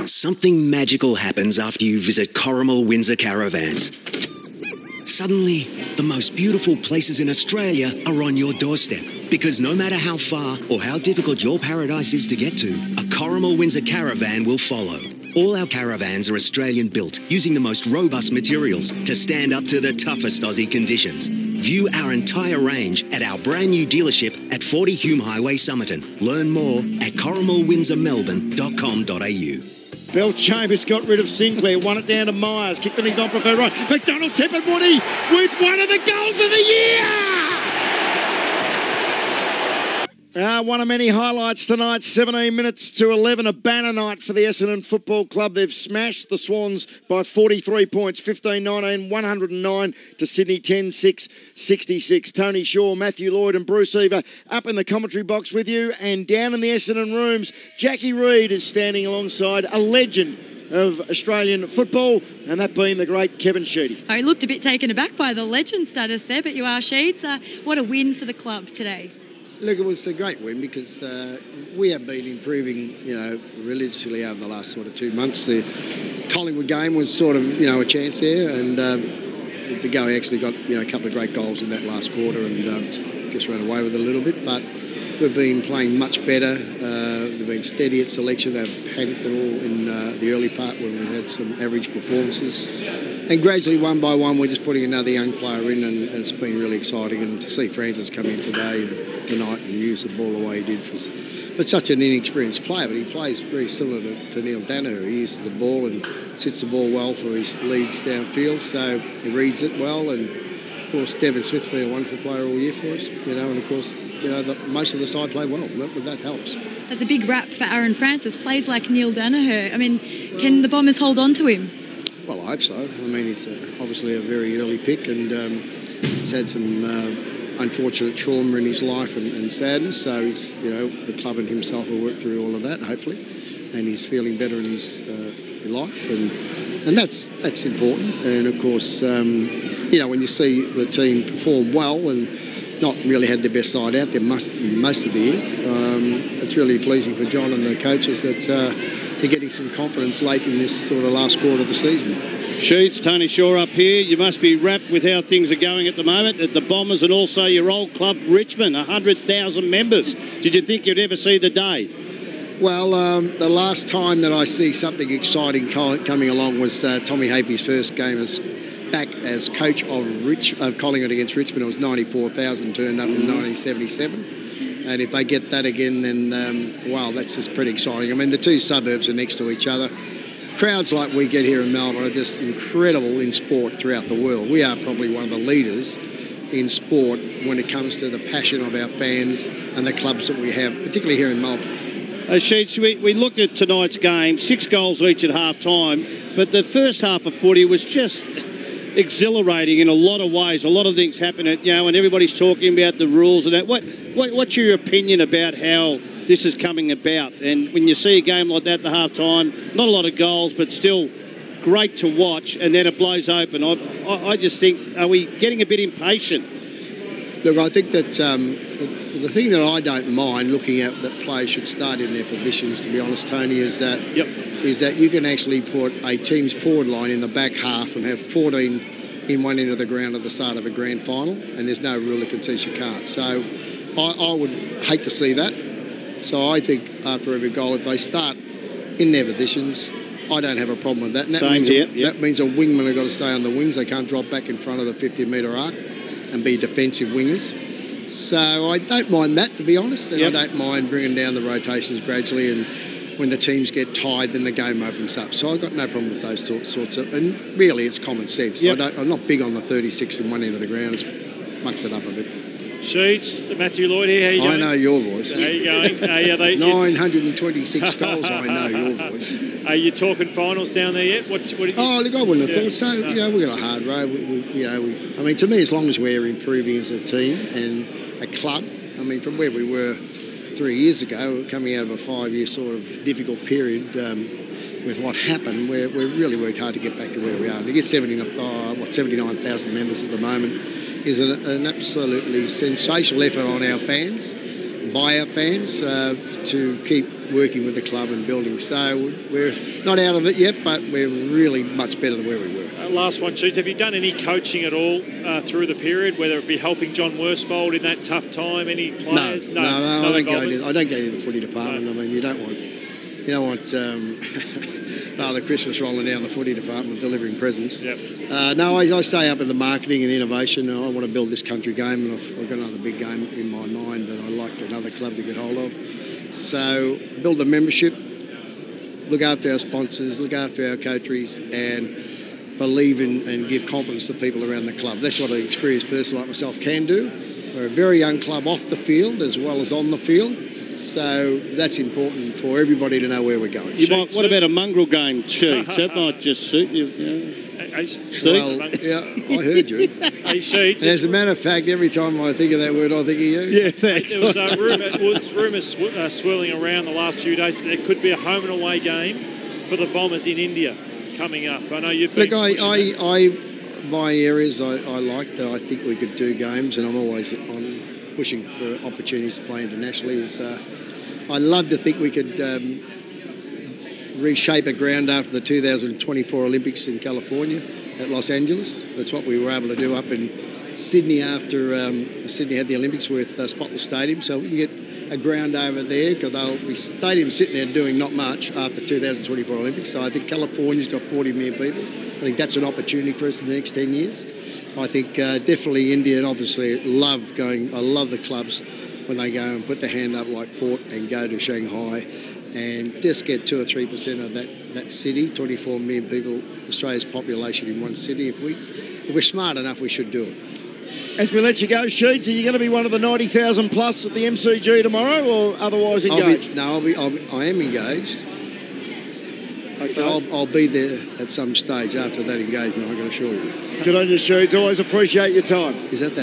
Something magical happens after you visit Corrimal Windsor Caravans. Suddenly, the most beautiful places in Australia are on your doorstep. Because no matter how far or how difficult your paradise is to get to, a Corrimal Windsor Caravan will follow. All our caravans are Australian built, using the most robust materials to stand up to the toughest Aussie conditions. View our entire range at our brand new dealership at 40 Hume Highway, Somerton. Learn more at corrimalwindsormelbourne.com.au. Bell Chambers got rid of Sinclair, won it down to Myers, kicked on his non-preferred right. McDonald Tippett Woody with one of the goals of the year! One of many highlights tonight, 17 minutes to 11, a banner night for the Essendon Football Club. They've smashed the Swans by 43 points, 15-19, 109 to Sydney 10-6, 66. Tony Shaw, Matthew Lloyd and Bruce Eva up in the commentary box with you, and down in the Essendon rooms, Jackie Reid is standing alongside a legend of Australian football, and that being the great Kevin Sheedy. I looked a bit taken aback by the legend status there, but you are, Sheeds. What a win for the club today. Look, it was a great win because we have been improving, religiously over the last sort of 2 months. The Collingwood game was sort of, a chance there, and the Go actually got, a couple of great goals in that last quarter and just ran away with it a little bit. But we've been playing much better. They've been steady at selection. They've panicked it all in the early part when we had some average performances. And gradually, one by one, we're just putting another young player in, and it's been really exciting. And to see Francis come in today and tonight and use the ball the way he did but such an inexperienced player, but he plays very similar to Neil Danaher. He uses the ball and sits the ball well for his leads downfield, so he reads it well, and of course, Devon Smith's been a wonderful player all year for us, and of course, most of the side play well. That helps. That's a big rap for Aaron Francis. Plays like Neil Danaher. I mean, can the Bombers hold on to him? Well, I hope so. I mean, it's obviously a very early pick, and he's had some unfortunate trauma in his life and sadness. So he's, the club and himself will work through all of that, hopefully, and he's feeling better in his life, and that's important. And of course, when you see the team perform well and not really had their best side out there most of the year, it's really pleasing for John and the coaches that they're getting some confidence late in this sort of last quarter of the season. Sheets, Tony Shaw up here. You must be wrapped with how things are going at the moment at the Bombers and also your old club Richmond, 100,000 members. Did you think you'd ever see the day? Well, the last time that I see something exciting coming along was Tommy Hafey's first game back as coach of Collingwood against Richmond. It was 94,000 turned up in 1977. And if they get that again, then, wow, that's just pretty exciting. I mean, the two suburbs are next to each other. Crowds like we get here in Melbourne are just incredible in sport throughout the world. We are probably one of the leaders in sport when it comes to the passion of our fans and the clubs that we have, particularly here in Melbourne. Sheets, we looked at tonight's game, 6 goals each at half-time, but the first half of footy was just exhilarating in a lot of ways. A lot of things happened, and everybody's talking about the rules and that. What's your opinion about how this is coming about? And when you see a game like that at the half-time, not a lot of goals, but still great to watch, and then it blows open. I just think, are we getting a bit impatient? Look, I think that the thing that I don't mind looking at that players should start in their positions, to be honest, Tony, is that you can actually put a team's forward line in the back half and have 14 in one end of the ground at the start of a grand final, and there's no rule that can says you can't. So I would hate to see that. So I think after every goal, if they start in their positions, I don't have a problem with that. And that means a wingman have got to stay on the wings. They can't drop back in front of the 50-metre arc and be defensive wingers. So I don't mind that, to be honest. And I don't mind bringing down the rotations gradually, and when the teams get tired, then the game opens up. So I've got no problem with those sorts of... And really, it's common sense. I'm not big on the 36 in one end of the ground. It mucks it up a bit. Sheets, Matthew Lloyd here. How you going? I know your voice. How you going? 926 goals, I know your voice. Are you talking finals down there yet? What did you... Oh, look, I wouldn't have thought so. We've got a hard road. I mean, to me, as long as we're improving as a team and a club, I mean, from where we were 3 years ago, coming out of a 5-year sort of difficult period with what happened, we really worked hard to get back to where we are. To get 79,000 members at the moment is an absolutely sensational effort on our fans, by our fans, to keep working with the club and building. So we're not out of it yet, but we're really much better than where we were. Last one, Sheets. Have you done any coaching at all through the period, whether it be helping John Worsfold in that tough time? Any players? No, I don't go into the footy department. No. I mean, you don't want Father Christmas rolling down the footy department delivering presents. No, I stay up in the marketing and innovation. I want to build this country game, and I've got another big game in my mind that I like another club to get hold of. So build the membership, look after our sponsors, look after our coteries, and believe in and give confidence to people around the club. That's what an experienced person like myself can do. We're a very young club off the field as well as on the field. So that's important for everybody to know where we're going. What about a mongrel game, Sheets? That might just suit you. Well, I heard you. Hey, Sheets. And as a matter of fact, every time I think of that word, I think of you. Yeah, thanks. There was rumours swirling around the last few days that there could be a home and away game for the Bombers in India coming up. I know you've been... Look, my areas I like that I think we could do games, and I'm always pushing for opportunities to play internationally. I love to think we could reshape a ground after the 2024 Olympics in California at Los Angeles. That's what we were able to do up in Sydney after Sydney had the Olympics with Spotless Stadium. So we can get a ground over there, because they'll be stadiums sitting there doing not much after 2024 Olympics. So I think California's got 40 million people. I think that's an opportunity for us in the next 10 years. I think definitely India, and obviously I love the clubs when they go and put their hand up like Port and go to Shanghai and just get 2 or 3% of that city, 24 million people, Australia's population in one city. If we're smart enough, we should do it. As we let you go, Sheets, are you going to be one of the 90,000 plus at the MCG tomorrow, or otherwise engaged? I am engaged. Okay. I'll be there at some stage after that engagement, I can assure you. Good on you, Sheets. Always appreciate your time. Is that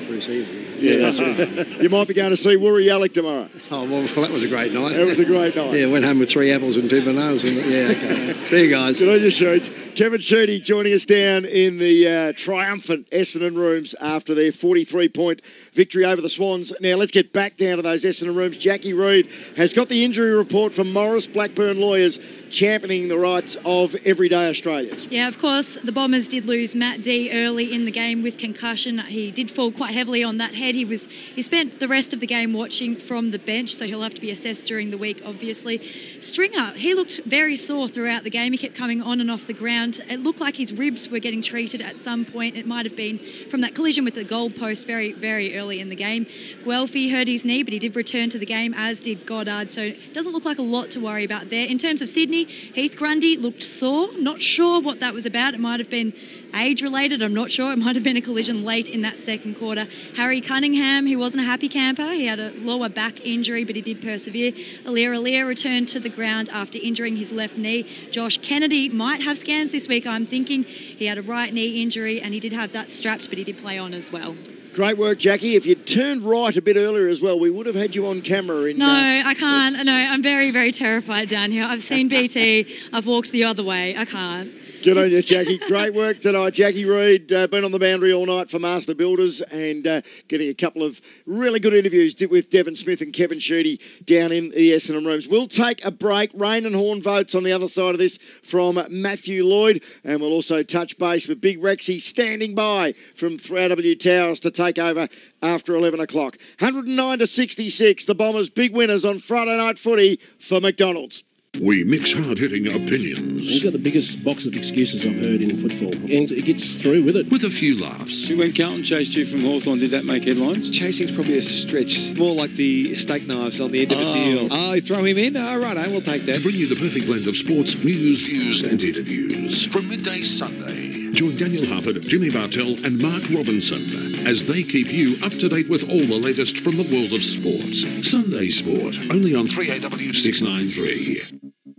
Bruce Eve? Yeah, that's right. You might be going to see Woori Yallick tomorrow. Oh, well, that was a great night. That was a great night. Yeah, went home with 3 apples and 2 bananas. Yeah, okay. See you guys. Good on you, Sheets. Kevin Sheedy joining us down in the triumphant Essendon rooms after their 43-point victory over the Swans. Now, let's get back down to those Essendon rooms. Jackie Reid has got the injury report from Morris Blackburn lawyers championing the rights of everyday Australians. Yeah, of course, the Bombers did lose Matt D early in the game with concussion. He did fall quite heavily on that head. He spent the rest of the game watching from the bench, so he'll have to be assessed during the week, obviously. Stringer, he looked very sore throughout the game. He kept coming on and off the ground. It looked like his ribs were getting treated at some point. It might have been from that collision with the goalpost very, very early in the game. Guelphy hurt his knee, but he did return to the game, as did Goddard, so it doesn't look like a lot to worry about there. In terms of Sydney, Heath Grundy looked sore. Not sure what that was about. It might have been age-related. I'm not sure. It might have been a collision late in that second quarter. Harry Cunningham, he wasn't a happy camper. He had a lower back injury, but he did persevere. Aliir returned to the ground after injuring his left knee. Josh Kennedy might have scans this week, I'm thinking. He had a right knee injury, and he did have that strapped, but he did play on as well. Great work, Jackie. If you'd turned right a bit earlier as well, we would have had you on camera. No, I can't. No, I'm very, very terrified down here. I've seen BT. I've walked the other way. I can't. Good on you, Jackie. Great work tonight. Jackie Reid, been on the boundary all night for Master Builders and getting a couple of really good interviews with Devon Smith and Kevin Sheedy down in the Essendon rooms. We'll take a break. Rain and Horn votes on the other side of this from Matthew Lloyd, and we'll also touch base with Big Rexy standing by from 3AW Towers to take over after 11 o'clock. 109-66, the Bombers big winners on Friday night footy for McDonald's. We mix hard-hitting opinions. He's got the biggest box of excuses I've heard in football, and it gets through with it. With a few laughs. When Carlton chased you from Hawthorn, did that make headlines? Chasing's probably a stretch. More like the steak knives on the end of a deal. Oh, throw him in? Oh, right, we'll take that. Bring you the perfect blend of sports, news, views and interviews. From midday Sunday, join Daniel Harford, Jimmy Bartell and Mark Robinson as they keep you up to date with all the latest from the world of sports. Sunday Sport, only on 3AW 693.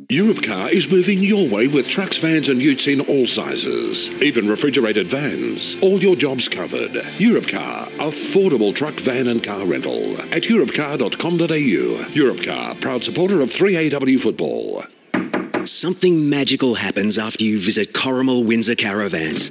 Europcar is moving your way with trucks, vans and utes in all sizes, even refrigerated vans. All your jobs covered. Europcar, affordable truck, van and car rental at europcar.com.au. Europcar, proud supporter of 3AW football. Something magical happens after you visit Corrimal Windsor Caravans.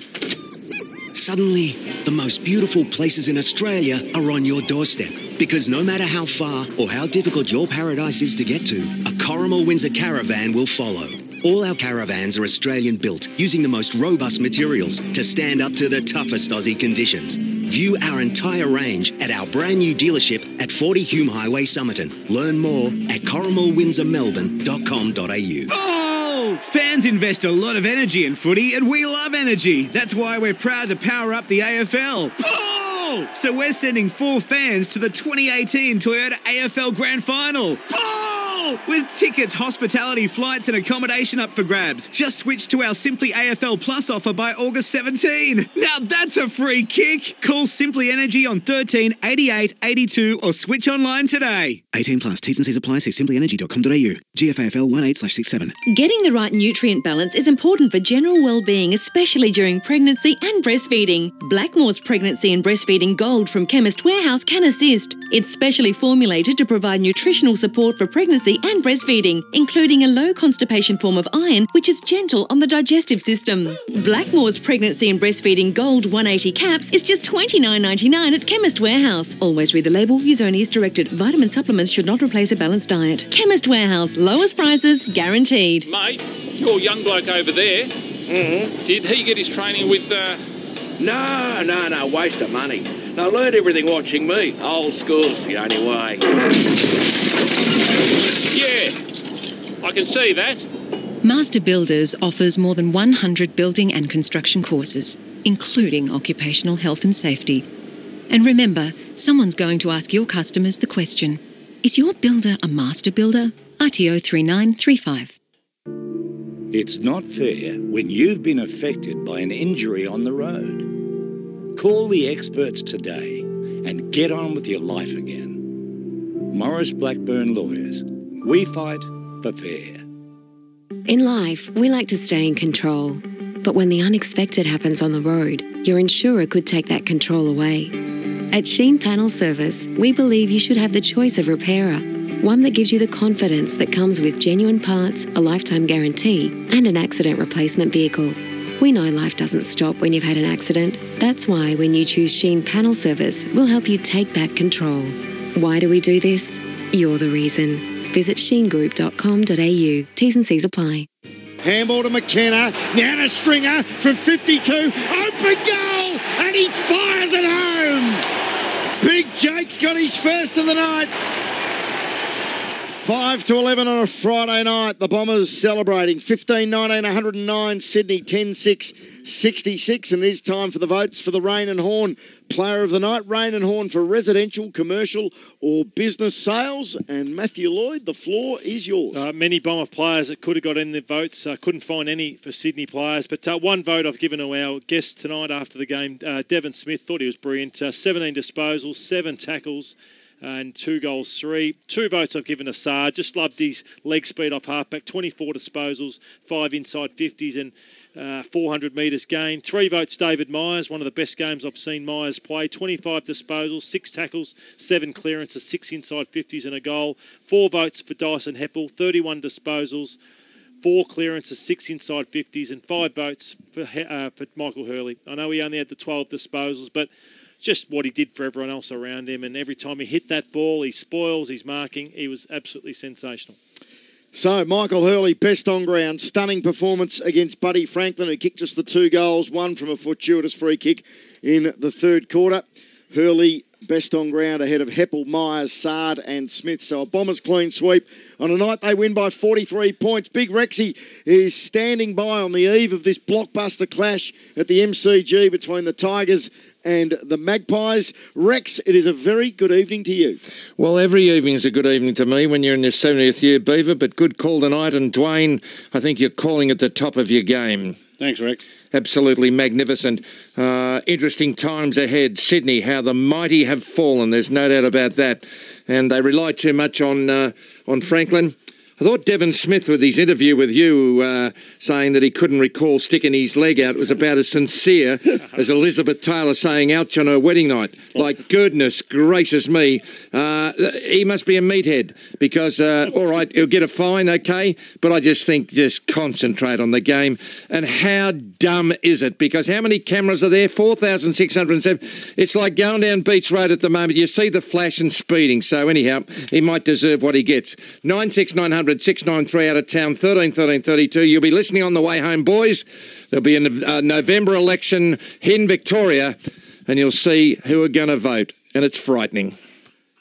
Suddenly, the most beautiful places in Australia are on your doorstep. Because no matter how far or how difficult your paradise is to get to, a Corrimal Windsor caravan will follow. All our caravans are Australian built, using the most robust materials to stand up to the toughest Aussie conditions. View our entire range at our brand new dealership at 40 Hume Highway, Somerton. Learn more at corrimalwindsormelbourne.com.au. Oh! Fans invest a lot of energy in footy, and we love energy. That's why we're proud to power up the AFL. Oh! So we're sending 4 fans to the 2018 Toyota AFL Grand Final. Oh! With tickets, hospitality, flights and accommodation up for grabs. Just switch to our Simply AFL Plus offer by August 17. Now that's a free kick. Call Simply Energy on 13 88 82 or switch online today. 18 plus. T's and C's apply. See simplyenergy.com.au. GFAFL 18/67. Getting the right nutrient balance is important for general well-being, especially during pregnancy and breastfeeding. Blackmore's Pregnancy and Breastfeeding Gold from Chemist Warehouse can assist. It's specially formulated to provide nutritional support for pregnancy and breastfeeding, including a low constipation form of iron, which is gentle on the digestive system. Blackmore's Pregnancy and Breastfeeding Gold 180 caps is just $29.99 at Chemist Warehouse. Always read the label. Use only as directed. Vitamin supplements should not replace a balanced diet. Chemist Warehouse. Lowest prices guaranteed. Mate, your young bloke over there, did he get his training with... No, waste of money. I learned everything watching me. Old school's the only way. Yeah, I can see that. Master Builders offers more than 100 building and construction courses, including occupational health and safety. And remember, someone's going to ask your customers the question, is your builder a master builder? RTO 3935. It's not fair when you've been affected by an injury on the road. Call the experts today and get on with your life again. Morris Blackburn Lawyers. We fight for fair. In life, we like to stay in control. But when the unexpected happens on the road, your insurer could take that control away. At Sheen Panel Service, we believe you should have the choice of repairer. One that gives you the confidence that comes with genuine parts, a lifetime guarantee, and an accident replacement vehicle. We know life doesn't stop when you've had an accident. That's why when you choose Sheen Panel Service, we'll help you take back control. Why do we do this? You're the reason. Visit sheengroup.com.au. T's and C's apply. Handball to McKenna. Now to Stringer from 52. Open goal! And he fires it home! Big Jake's got his first of the night. 5-11 on a Friday night. The Bombers celebrating 15-19, 109. Sydney 10-6, 66. And it is time for the votes for the Rain and Horn Player of the Night. Rain and Horn for residential, commercial or business sales. And Matthew Lloyd, the floor is yours. Many Bomber players that could have got in the votes. Couldn't find any for Sydney players. But one vote I've given to our guest tonight after the game. Devon Smith, thought he was brilliant. 17 disposals, 7 tackles. And 2 goals, 3. 2 votes I've given to Saad. Just loved his leg speed off halfback. 24 disposals, 5 inside 50s and 400 metres gained. 3 votes David Myers. One of the best games I've seen Myers play. 25 disposals, 6 tackles, 7 clearances, 6 inside 50s and a goal. 4 votes for Dyson Heppel. 31 disposals, 4 clearances, 6 inside 50s and 5 votes for Michael Hurley. I know he only had the 12 disposals, but just what he did for everyone else around him. And every time he hit that ball, he spoils, he's marking. He was absolutely sensational. So, Michael Hurley, best on ground. Stunning performance against Buddy Franklin, who kicked us the 2 goals, one from a fortuitous free kick in the third quarter. Hurley, best on ground ahead of Heppel, Myers, Saad and Smith. So a Bombers clean sweep on a night they win by 43 points. Big Rexy is standing by on the eve of this blockbuster clash at the MCG between the Tigers and the Magpies. Rex, it is a very good evening to you. Well, every evening is a good evening to me when you're in your 70th year, Beaver, but good call tonight. And Dwayne, I think you're calling at the top of your game. Thanks, Rex. Absolutely magnificent. Interesting times ahead. Sydney, how the mighty have fallen. There's no doubt about that. And they rely too much on Franklin. I thought Devon Smith, with his interview with you, saying that he couldn't recall sticking his leg out, was about as sincere as Elizabeth Taylor saying ouch on her wedding night. Like, goodness gracious me. He must be a meathead because, all right, he'll get a fine, okay, but I just think just concentrate on the game. And how dumb is it? Because how many cameras are there? 4,607. It's like going down Beach Road at the moment. You see the flash and speeding. So anyhow, he might deserve what he gets. 96900 693 out of town, 13 13 32. You'll be listening on the way home, boys. There'll be a November election in Victoria, and you'll see who are going to vote, and it's frightening.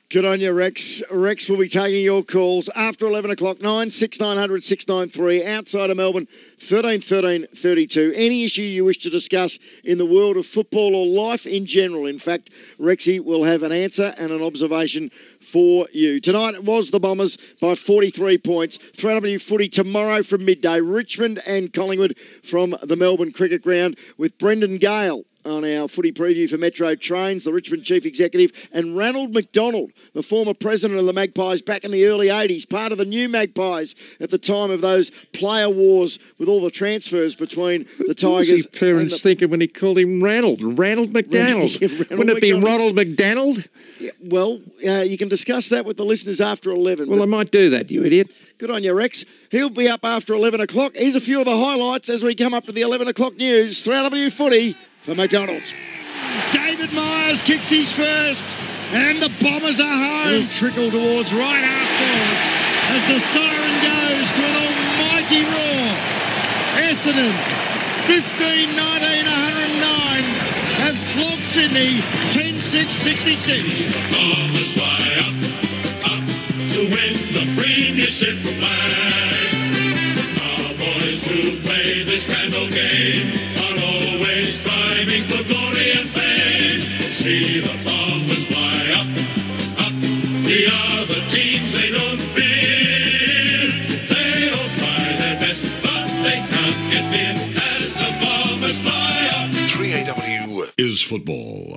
Good on you, Rex. Rex will be taking your calls after 11 o'clock, 96900 693, outside of Melbourne, 13 13 32. Any issue you wish to discuss in the world of football or life in general. In fact, Rexy will have an answer and an observation for you. Tonight it was the Bombers by 43 points. 3W footy tomorrow from midday. Richmond and Collingwood from the Melbourne Cricket Ground with Brendan Gale on our footy preview for Metro Trains, the Richmond Chief Executive, and Ranald McDonald, the former president of the Magpies back in the early 80s, part of the new Magpies at the time of those player wars with all the transfers between the Tigers. What was his parents thinking when he called him Ranald? Ranald McDonald. Wouldn't it be Ronald McDonald? Yeah, well, you can discuss that with the listeners after 11. Well, I might do that, you idiot. Good on you, Rex. He'll be up after 11 o'clock. Here's a few of the highlights as we come up to the 11 o'clock news. 3W footy for McDonald's. David Myers kicks his first, and the Bombers are home. Trickle towards right half forward as the siren goes to an almighty roar. Essendon, 15-19, 109, have flogged Sydney, 10-6, 66. Bombers fly up to win the premiership flag. Our boys who play this grand old game are always striving for glory and fame. See the Bombers fly up. The other teams they don't fear. They all try their best, but they can't get near as the Bombers fly up. 3AW is News Football.